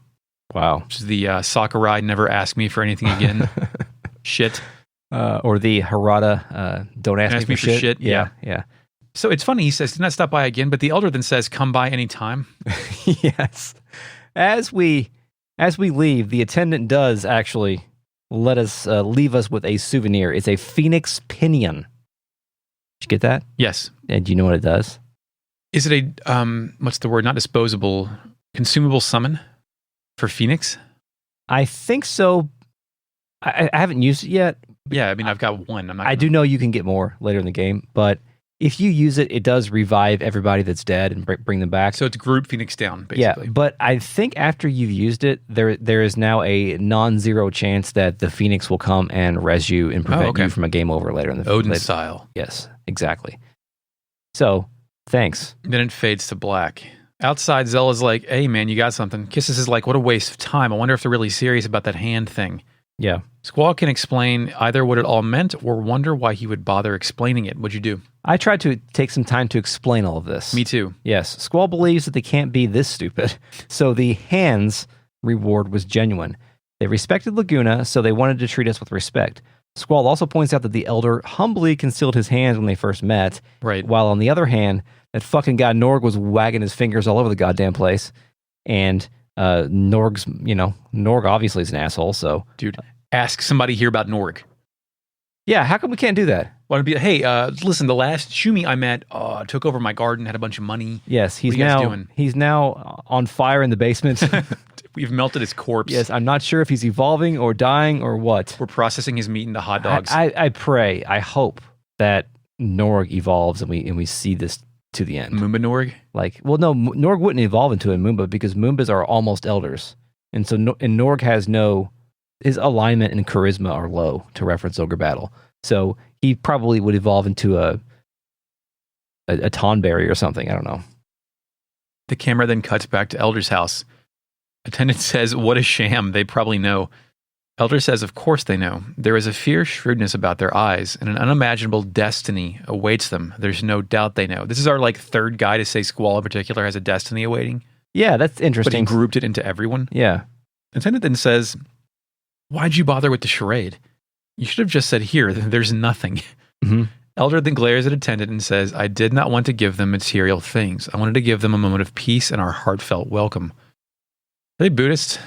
Wow. Which is the Sakurai never ask me for anything again. Shit. Or the Harada, don't ask me for shit. Yeah. Yeah. So it's funny. He says, do not stop by again. But the elder then says, come by anytime. Yes. As we leave, the attendant does actually let us leave us with a souvenir. It's a phoenix pinion. Did you get that? Yes. And do you know what it does? Is it a, what's the word? Not disposable, consumable summon for Phoenix? I think so. I haven't used it yet. Yeah, I mean, I've got one. I do know you can get more later in the game, but if you use it, it does revive everybody that's dead and bring them back. So it's group Phoenix down, basically. Yeah, but I think after you've used it, there is now a non-zero chance that the Phoenix will come and res you and prevent you from a game over later in the Odin style. Yes, exactly. So, thanks. Then it fades to black. Outside, Zella's like, hey, man, you got something. Kisses is like, what a waste of time. I wonder if they're really serious about that hand thing. Yeah. Squall can explain either what it all meant or wonder why he would bother explaining it. What'd you do? I tried to take some time to explain all of this. Me too. Yes. Squall believes that they can't be this stupid. So the hands reward was genuine. They respected Laguna, so they wanted to treat us with respect. Squall also points out that the elder humbly concealed his hands when they first met. Right. While on the other hand, that fucking guy Norg was wagging his fingers all over the goddamn place. And Norg obviously is an asshole, so. Dude, ask somebody here about Norg. Yeah, how come we can't do that? Want to be, hey, listen, the last Shumi I met took over my garden, had a bunch of money. Yes, he's What are you guys doing? He's now on fire in the basement. We've melted his corpse. Yes, I'm not sure if he's evolving or dying or what. We're processing his meat into hot dogs. I pray, I hope that Norg evolves and we see this to the end. Mumba Norg? Norg wouldn't evolve into a Mumba because Mumbas are almost elders. And so Norg has his alignment and charisma are low, to reference Ogre Battle. So he probably would evolve into a Tonberry or something. I don't know. The camera then cuts back to Elder's house. Attendant says, what a sham. They probably know. Elder says, of course they know. There is a fierce shrewdness about their eyes, and an unimaginable destiny awaits them. There's no doubt they know. This is our third guy to say Squall in particular has a destiny awaiting. Yeah, that's But he interesting. grouped it into everyone. Yeah. Attendant then says, why'd you bother with the charade? You should have just said, here, there's nothing. Mhm. Elder then glares at Attendant and says, I did not want to give them material things. I wanted to give them a moment of peace and our heartfelt welcome. Are they Buddhist?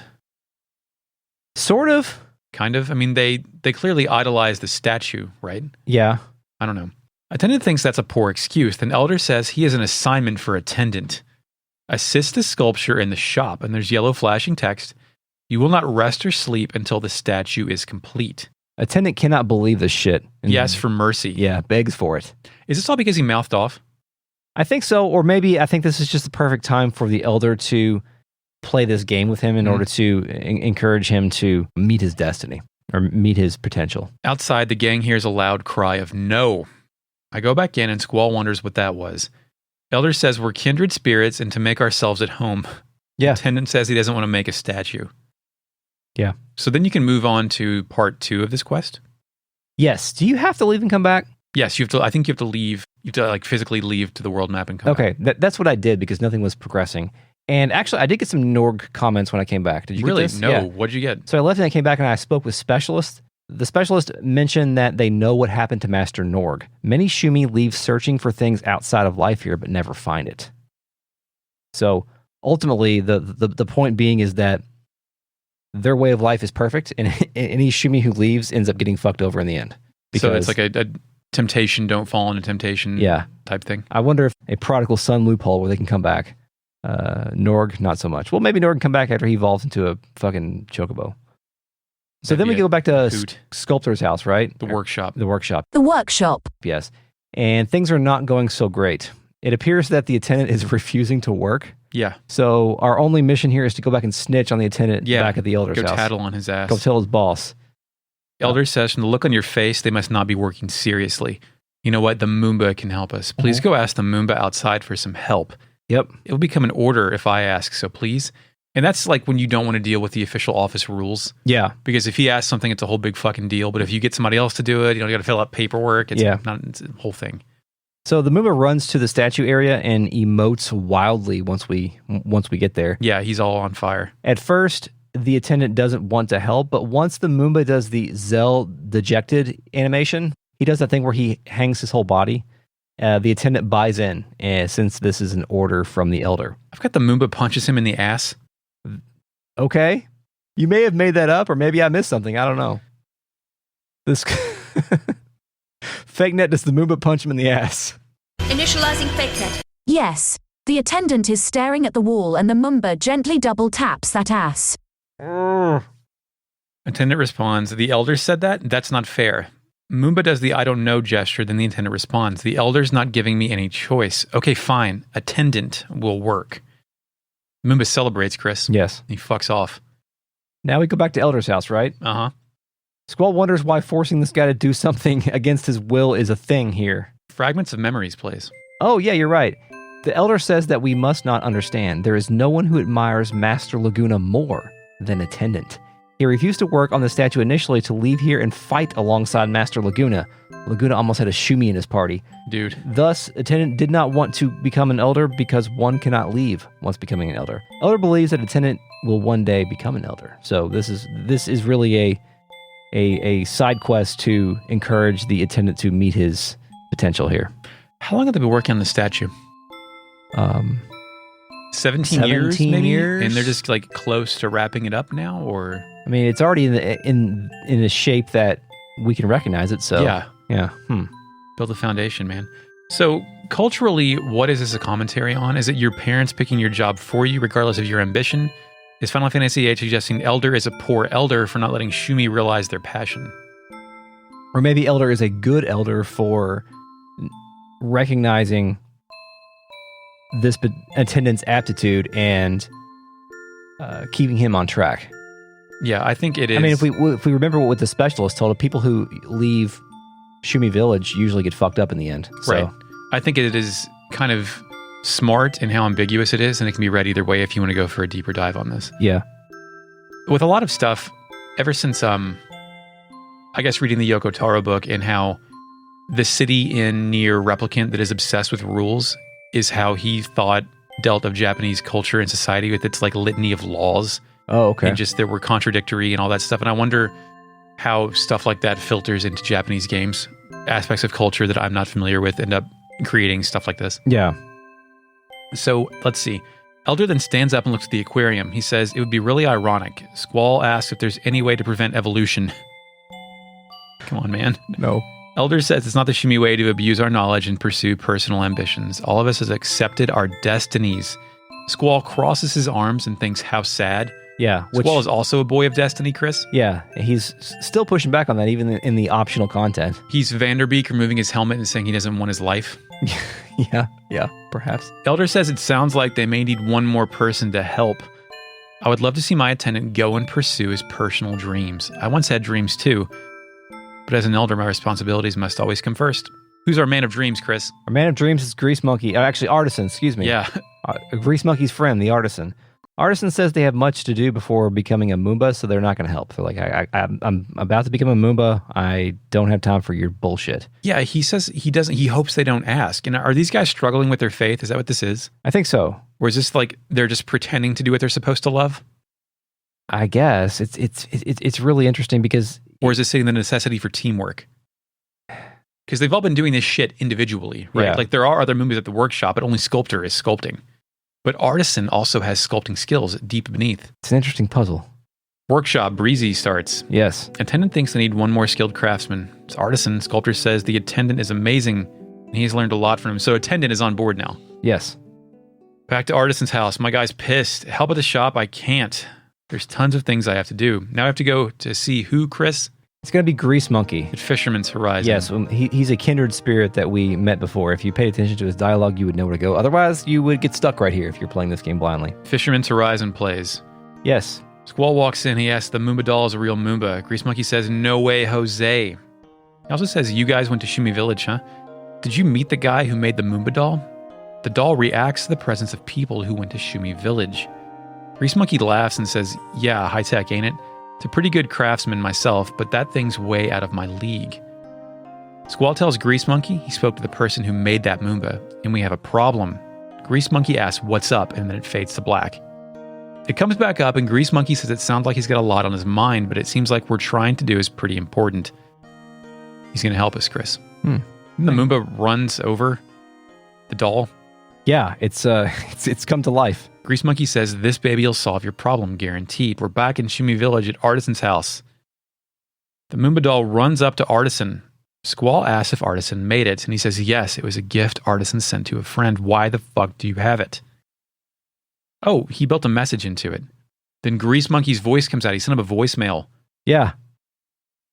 Sort of. Kind of. I mean, they clearly idolize the statue, right? Yeah. I don't know. Attendant thinks that's a poor excuse. Then Elder says he has an assignment for Attendant. Assist the sculpture in the shop, and there's yellow flashing text. You will not rest or sleep until the statue is complete. Attendant cannot believe this shit. He asks for mercy. Yeah, begs for it. Is this all because he mouthed off? I think so, or maybe I think this is just the perfect time for the Elder to play this game with him in order to encourage him to meet his destiny or meet his potential. Outside, the gang hears a loud cry of no. I go back in and Squall wonders what that was. Elder says we're kindred spirits and to make ourselves at home. Yeah. Attendant says he doesn't want to make a statue. Yeah. So then you can move on to part 2 of this quest. Yes. Do you have to leave and come back? Yes, you have to. I think you have to leave. You have to physically leave to the world map and come back. Okay, that's what I did because nothing was progressing. And actually, I did get some Norg comments when I came back. Did you Really? get this? No. Yeah. What'd you get? So I left and I came back and I spoke with specialists. The specialist mentioned that they know what happened to Master Norg. Many Shumi leave searching for things outside of life here, but never find it. So ultimately, the point being is that their way of life is perfect, and any Shumi who leaves ends up getting fucked over in the end. So it's like a temptation, don't fall into temptation type thing. I wonder if a prodigal son loophole where they can come back. Norg, not so much. Well, maybe Norg can come back after he evolves into a fucking chocobo. So then we go back to Sculptor's house, right? The workshop. The workshop, The workshop. yes. And things are not going so great. It appears that the attendant is refusing to work. Yeah. So our only mission here is to go back and snitch on the attendant back at the Elder's Go house. tattle on his ass. Go tell his boss. Elder says, from the look on your face, they must not be working seriously. You know what? The Mumba can help us. Please go ask the Mumba outside for some help. Yep. It will become an order if I ask, so please. And that's like when you don't want to deal with the official office rules. Yeah. Because if he asks something, it's a whole big fucking deal. But if you get somebody else to do it, you got to fill out paperwork. It's it's a whole thing. So the Mumba runs to the statue area and emotes wildly once we get there. Yeah, he's all on fire. At first, the attendant doesn't want to help, but once the Mumba does the Zell dejected animation, he does that thing where he hangs his whole body. The attendant buys in, since this is an order from the Elder. I've got the Mumba punches him in the ass. Okay. You may have made that up, or maybe I missed something. I don't know. This fake net, does the Mumba punch him in the ass? Initializing fake net. Yes. The attendant is staring at the wall and the Mumba gently double taps that ass. Attendant responds, the Elder said that? That's not fair. Mumba does the I don't know gesture, then the attendant responds, the Elder's not giving me any choice. Okay, fine. Attendant will work. Mumba celebrates, Chris. Yes. He fucks off. Now we go back to Elder's house, right? Uh-huh. Squall wonders why forcing this guy to do something against his will is a thing here. Fragments of Memories plays. Oh, yeah, you're right. The Elder says that we must not understand. There is no one who admires Master Laguna more than Attendant. He refused to work on the statue initially to leave here and fight alongside Master Laguna. Laguna almost had a Shumi in his party. Dude. Thus, Attendant did not want to become an Elder because one cannot leave once becoming an Elder. Elder believes that Attendant will one day become an Elder. So this is really a side quest to encourage the Attendant to meet his potential here. How long have they been working on the statue? 17 years, maybe? years. And they're just like close to wrapping it up now, or? I mean, it's already in a shape that we can recognize it. So yeah. Build a foundation, man. So culturally, what is this a commentary on? Is it your parents picking your job for you, regardless of your ambition? Is Final Fantasy VIII suggesting Elder is a poor Elder for not letting Shumi realize their passion? Or maybe Elder is a good Elder for recognizing this attendant's aptitude and keeping him on track. Yeah, I think it is. I mean, if we remember what the specialist told us, people who leave Shumi Village usually get fucked up in the end. So. Right. I think it is kind of smart in how ambiguous it is, and it can be read either way if you want to go for a deeper dive on this. Yeah. With a lot of stuff, ever since I guess reading the Yoko Taro book and how the city in Nier Replicant that is obsessed with rules is how he thought dealt of Japanese culture and society with its like litany of laws. Oh, okay. And just that were contradictory and all that stuff. And I wonder how stuff like that filters into Japanese games. Aspects of culture that I'm not familiar with end up creating stuff like this. Yeah. So let's see. Elder then stands up and looks at the aquarium. He says, it would be really ironic. Squall asks if there's any way to prevent evolution. Come on, man. No. Elder says it's not the Shumi way to abuse our knowledge and pursue personal ambitions. All of us has accepted our destinies. Squall crosses his arms and thinks, how sad. Yeah. Squall is also a boy of destiny, Chris. Yeah. He's still pushing back on that, even in the optional content. He's Vanderbeek removing his helmet and saying he doesn't want his life. Yeah, perhaps. Elder says it sounds like they may need one more person to help. I would love to see my attendant go and pursue his personal dreams. I once had dreams too, but as an elder, my responsibilities must always come first. Who's our man of dreams, Chris? Our man of dreams is Grease Monkey. Actually, Artisan, excuse me. Yeah. Grease Monkey's friend, the Artisan. Artisan says they have much to do before becoming a Mumba, so they're not going to help. They're like, I'm about to become a Mumba. I don't have time for your bullshit. Yeah, he says he doesn't. He hopes they don't ask. And are these guys struggling with their faith? Is that what this is? I think so. Or is this like they're just pretending to do what they're supposed to love? I guess it's really interesting because, or is it saying the necessity for teamwork? Because they've all been doing this shit individually, right? Yeah. Like there are other Mumbas at the workshop, but only Sculptor is sculpting. But Artisan also has sculpting skills deep beneath. It's an interesting puzzle. Workshop, Breezy starts. Yes. Attendant thinks they need one more skilled craftsman. It's Artisan. Sculptor says the attendant is amazing, and he's learned a lot from him. So attendant is on board now. Yes. Back to Artisan's house. My guy's pissed. Help at the shop, I can't. There's tons of things I have to do. Now I have to go to see who, Chris? It's going to be Grease Monkey. At Fisherman's Horizon. Yes, he's a kindred spirit that we met before. If you paid attention to his dialogue, you would know where to go. Otherwise, you would get stuck right here if you're playing this game blindly. Fisherman's Horizon plays. Yes. Squall walks in. He asks the Mumba doll is a real Mumba. Grease Monkey says, no way, Jose. He also says, you guys went to Shumi Village, huh? Did you meet the guy who made the Mumba doll? The doll reacts to the presence of people who went to Shumi Village. Grease Monkey laughs and says, yeah, high tech, ain't it? It's a pretty good craftsman myself, but that thing's way out of my league. Squall tells Grease Monkey he spoke to the person who made that Mumba, and we have a problem. Grease Monkey asks what's up, and then it fades to black. It comes back up, and Grease Monkey says it sounds like he's got a lot on his mind, but it seems like we're trying to do is pretty important. He's going to help us, Chris. The Mumba runs over the doll. Yeah, it's come to life. Grease Monkey says, this baby will solve your problem, guaranteed. We're back in Shumi Village at Artisan's house. The Mumba doll runs up to Artisan. Squall asks if Artisan made it, and he says, yes, it was a gift Artisan sent to a friend. Why the fuck do you have it? Oh, he built a message into it. Then Grease Monkey's voice comes out. He sent him a voicemail. Yeah.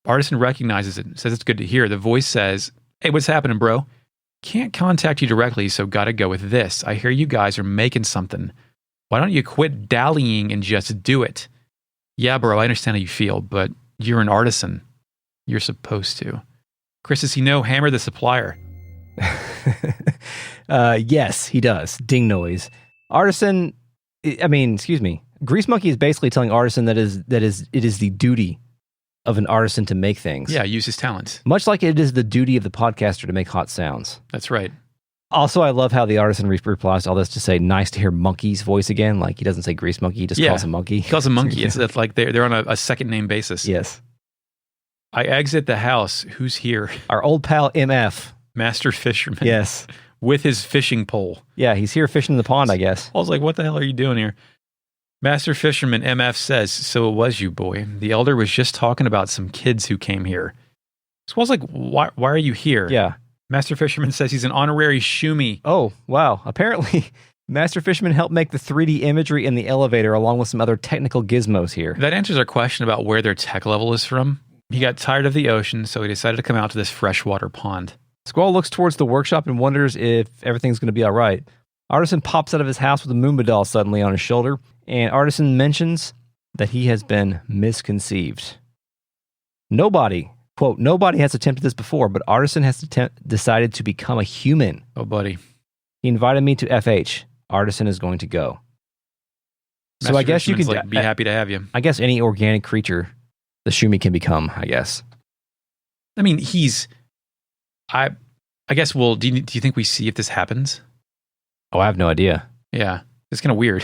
Artisan recognizes it, says it's good to hear. The voice says, hey, what's happening, bro? Can't contact you directly, so gotta go with this. I hear you guys are making something. Why don't you quit dallying and just do it? Yeah, bro, I understand how you feel, but you're an artisan. You're supposed to. Chris, does he know Hammer the Supplier? Yes, he does. Ding noise. Artisan, Grease Monkey is basically telling Artisan that it is the duty of an artisan to make things. Yeah, use his talent. Much like it is the duty of the podcaster to make hot sounds. That's right. Also, I love how the Artisan replies to all this to say, nice to hear Monkey's voice again. Like, he doesn't say Grease Monkey, he just calls him Monkey. He calls him Monkey. It's like they're on a second name basis. Yes. I exit the house. Who's here? Our old pal MF. Master Fisherman. Yes. With his fishing pole. Yeah, he's here fishing in the pond, I guess. I was like, what the hell are you doing here? Master Fisherman MF says, so it was you, boy. The elder was just talking about some kids who came here. So I was like, why are you here? Yeah. Master Fisherman says he's an honorary Shumi. Oh, wow. Apparently, Master Fisherman helped make the 3D imagery in the elevator along with some other technical gizmos here. That answers our question about where their tech level is from. He got tired of the ocean, so he decided to come out to this freshwater pond. Squall looks towards the workshop and wonders if everything's going to be all right. Artisan pops out of his house with a Mumba doll suddenly on his shoulder, and Artisan mentions that he has been misconceived. Nobody has attempted this before, but Artisan has decided to become a human. Oh, buddy. He invited me to FH. Artisan is going to go. So I guess you could be happy to have you. I guess any organic creature Shumi can become, I guess. I mean, I guess, well, do you think we see if this happens? Oh, I have no idea. Yeah, it's kind of weird.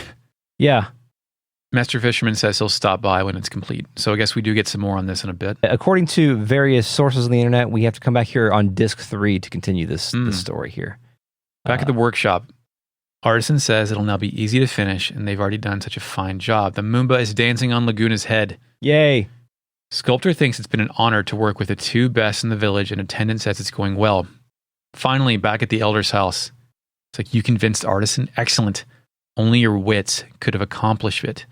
Yeah. Master Fisherman says he'll stop by when it's complete. So I guess we do get some more on this in a bit. According to various sources on the internet, we have to come back here on disc 3 to continue this story here. Back at the workshop, Artisan says it'll now be easy to finish, and they've already done such a fine job. The Mumba is dancing on Laguna's head. Yay. Sculptor thinks it's been an honor to work with the two best in the village, and attendant says it's going well. Finally, back at the elder's house, it's like, you convinced Artisan? Excellent. Only your wits could have accomplished it.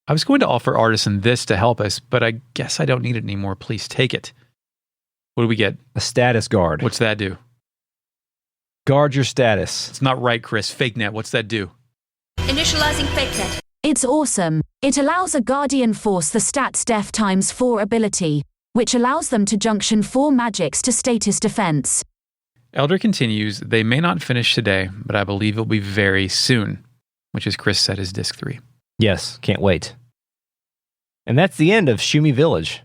I was going to offer Artisan this to help us, but I guess I don't need it anymore. Please take it. What do we get? A status guard. What's that do? Guard your status. It's not right, Chris. Fake net. What's that do? Initializing fake net. It's awesome. It allows a Guardian Force the stats def times 4 ability, which allows them to junction 4 magics to status defense. Elder continues, they may not finish today, but I believe it'll be very soon, which, as Chris said, is disc 3. Yes, can't wait. And that's the end of Shumi Village.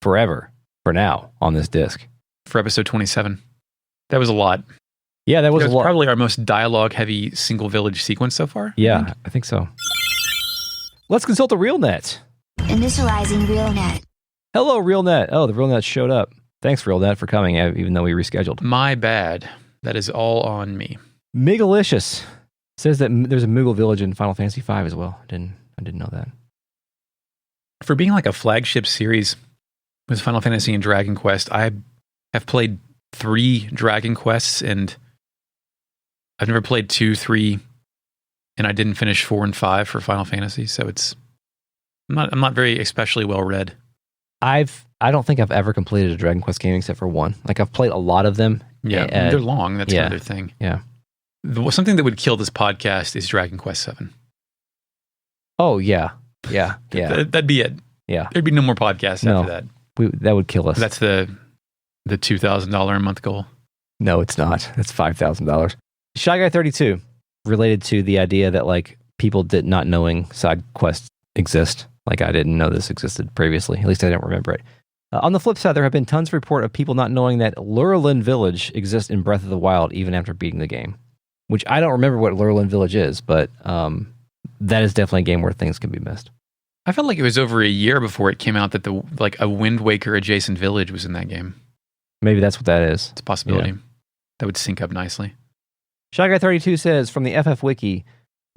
Forever. For now, on this disc. For episode 27. That was a lot. Yeah, that was a lot. Probably our most dialogue-heavy single village sequence so far. Yeah, I think so. Let's consult the RealNet. Initializing RealNet. Hello, RealNet. Oh, the RealNet showed up. Thanks, RealNet, for coming, even though we rescheduled. My bad. That is all on me. Migalicious says that there's a Moogle village in Final Fantasy V as well. I didn't know that. For being like a flagship series with Final Fantasy and Dragon Quest, I have played 3 Dragon Quests, and I've never played 2, 3, and I didn't finish 4 and 5 for Final Fantasy, so I'm not very especially well read. I don't think I've ever completed a Dragon Quest game except for 1. Like, I've played a lot of them. Yeah, they're long. That's another thing. Yeah. Something that would kill this podcast is Dragon Quest VII. Oh, yeah. Yeah. That'd be it. Yeah. There'd be no more podcasts after that. That would kill us. That's the $2,000 a month goal. No, it's not. That's $5,000. Shy Guy 32 related to the idea that, like, people did not knowing side quests exist. Like, I didn't know this existed previously. At least I don't remember it. On the flip side, there have been tons of report of people not knowing that Lurelin Village exists in Breath of the Wild even after beating the game. Which I don't remember what Lurelin Village is, but that is definitely a game where things can be missed. I felt like it was over a year before it came out that a Wind Waker adjacent village was in that game. Maybe that's what that is. It's a possibility. Yeah. That would sync up nicely. Shy Guy 32 says, from the FF Wiki,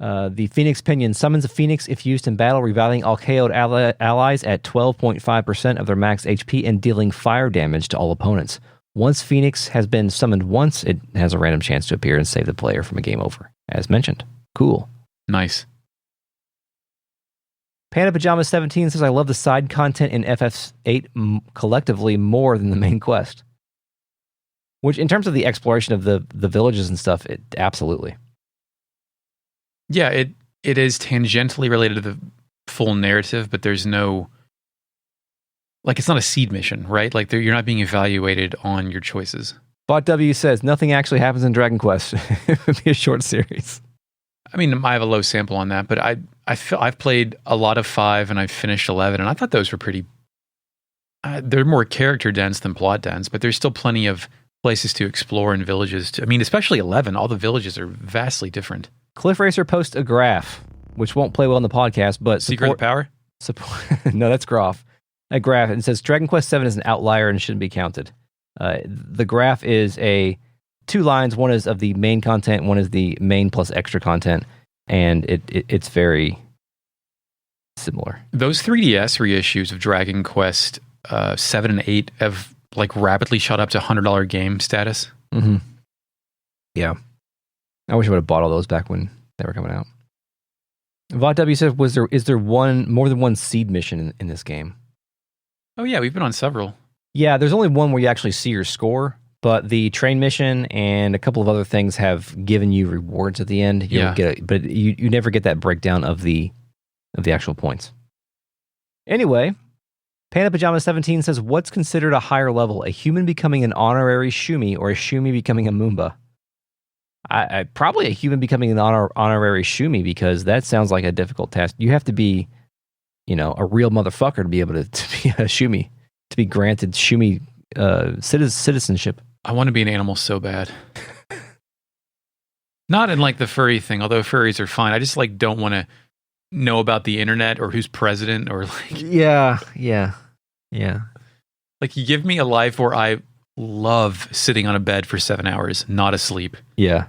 the Phoenix Pinion summons a Phoenix if used in battle, reviving all KO'd allies at 12.5% of their max HP and dealing fire damage to all opponents. Once Phoenix has been summoned once, it has a random chance to appear and save the player from a game over, as mentioned. Cool. Nice. Panda Pajama 17 says, I love the side content in FF8 collectively more than the main quest. Which, in terms of the exploration of the villages and stuff, it absolutely. Yeah, it is tangentially related to the full narrative, but there's no... Like, it's not a seed mission, right? Like, you're not being evaluated on your choices. Bot W says, nothing actually happens in Dragon Quest. It would be a short series. I mean, I have a low sample on that, but I've played a lot of 5 and I've finished 11, and I thought those were pretty... they're more character dense than plot dense, but there's still plenty of places to explore and villages. I mean, especially 11, all the villages are vastly different. Cliff Racer posts a graph, which won't play well in the podcast, but... Secret of Power? No, that's Groff. A graph, and it says Dragon Quest VII is an outlier and shouldn't be counted. The graph is 2 lines. One is of the main content, one is the main plus extra content, and it's very similar. Those 3DS reissues of Dragon Quest 7 and 8 have like rapidly shot up to $100 game status. Mm-hmm. Yeah. I wish I would have bought all those back when they were coming out. Vought W says, is there more than one seed mission in this game? Oh yeah, we've been on several. Yeah, there's only one where you actually see your score, but the train mission and a couple of other things have given you rewards at the end. But you never get that breakdown of the actual points. Anyway, Panda Pajama 17 says, what's considered a higher level? A human becoming an honorary Shumi or a Shumi becoming a Mumba? I probably a human becoming an honorary Shumi, because that sounds like a difficult task. You have to be, a real motherfucker to be able to Shumi, to be granted Shumi citizenship. I want to be an animal so bad. Not in like the furry thing, although furries are fine. I just like don't want to know about the internet or who's president or like. Yeah. Like you give me a life where I love sitting on a bed for 7 hours, not asleep. Yeah.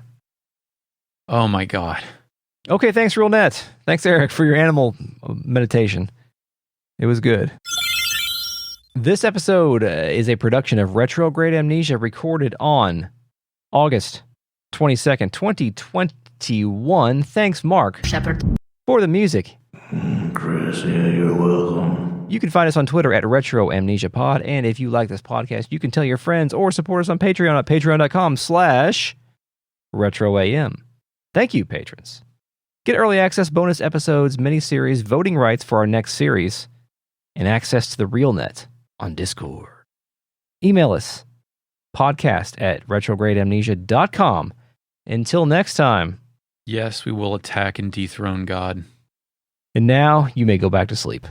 Oh my God. Okay, thanks, RealNet. Thanks, Eric, for your animal meditation. It was good. This episode is a production of Retrograde Amnesia, recorded on August 22nd, 2021. Thanks, Mark. Shepard. For the music. Chris, yeah, you're welcome. You can find us on Twitter at Retro Amnesia Pod, and if you like this podcast, you can tell your friends or support us on Patreon at patreon.com/RetroAM. Thank you, patrons. Get early access, bonus episodes, mini-series, voting rights for our next series, and access to the RealNet on Discord. Email us, podcast@retrogradeamnesia.com. Until next time. Yes, we will attack and dethrone God. And now you may go back to sleep.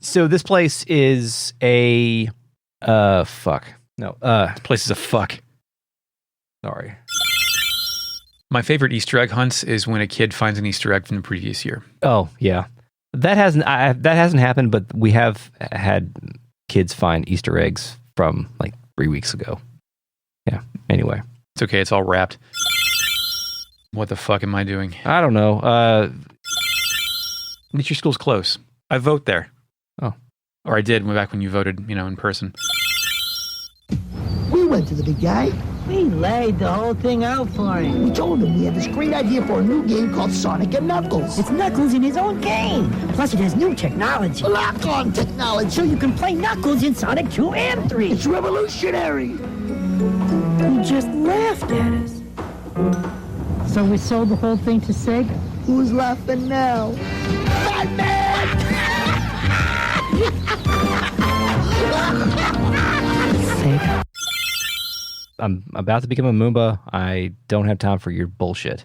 So this place is a fuck. No, This place is a fuck. sorry. My favorite Easter egg hunts is when a kid finds an Easter egg from the previous year. Oh, yeah. That hasn't happened, but we have had kids find Easter eggs from like 3 weeks ago. Yeah. Anyway, It's okay, it's all wrapped. What the fuck am I doing? I don't know. At least your school's close. I vote there. Oh. Or I did back when you voted, in person. We went to the big guy. We laid the whole thing out for him. We told him we had this great idea for a new game called Sonic and Knuckles. It's Knuckles in his own game. Plus, it has new technology. Lock-on technology. So you can play Knuckles in Sonic 2 and 3. It's revolutionary. He just laughed at us. So we sold the whole thing to Sega? Who's laughing now? Batman! Sega. I'm about to become a Mumba. I don't have time for your bullshit.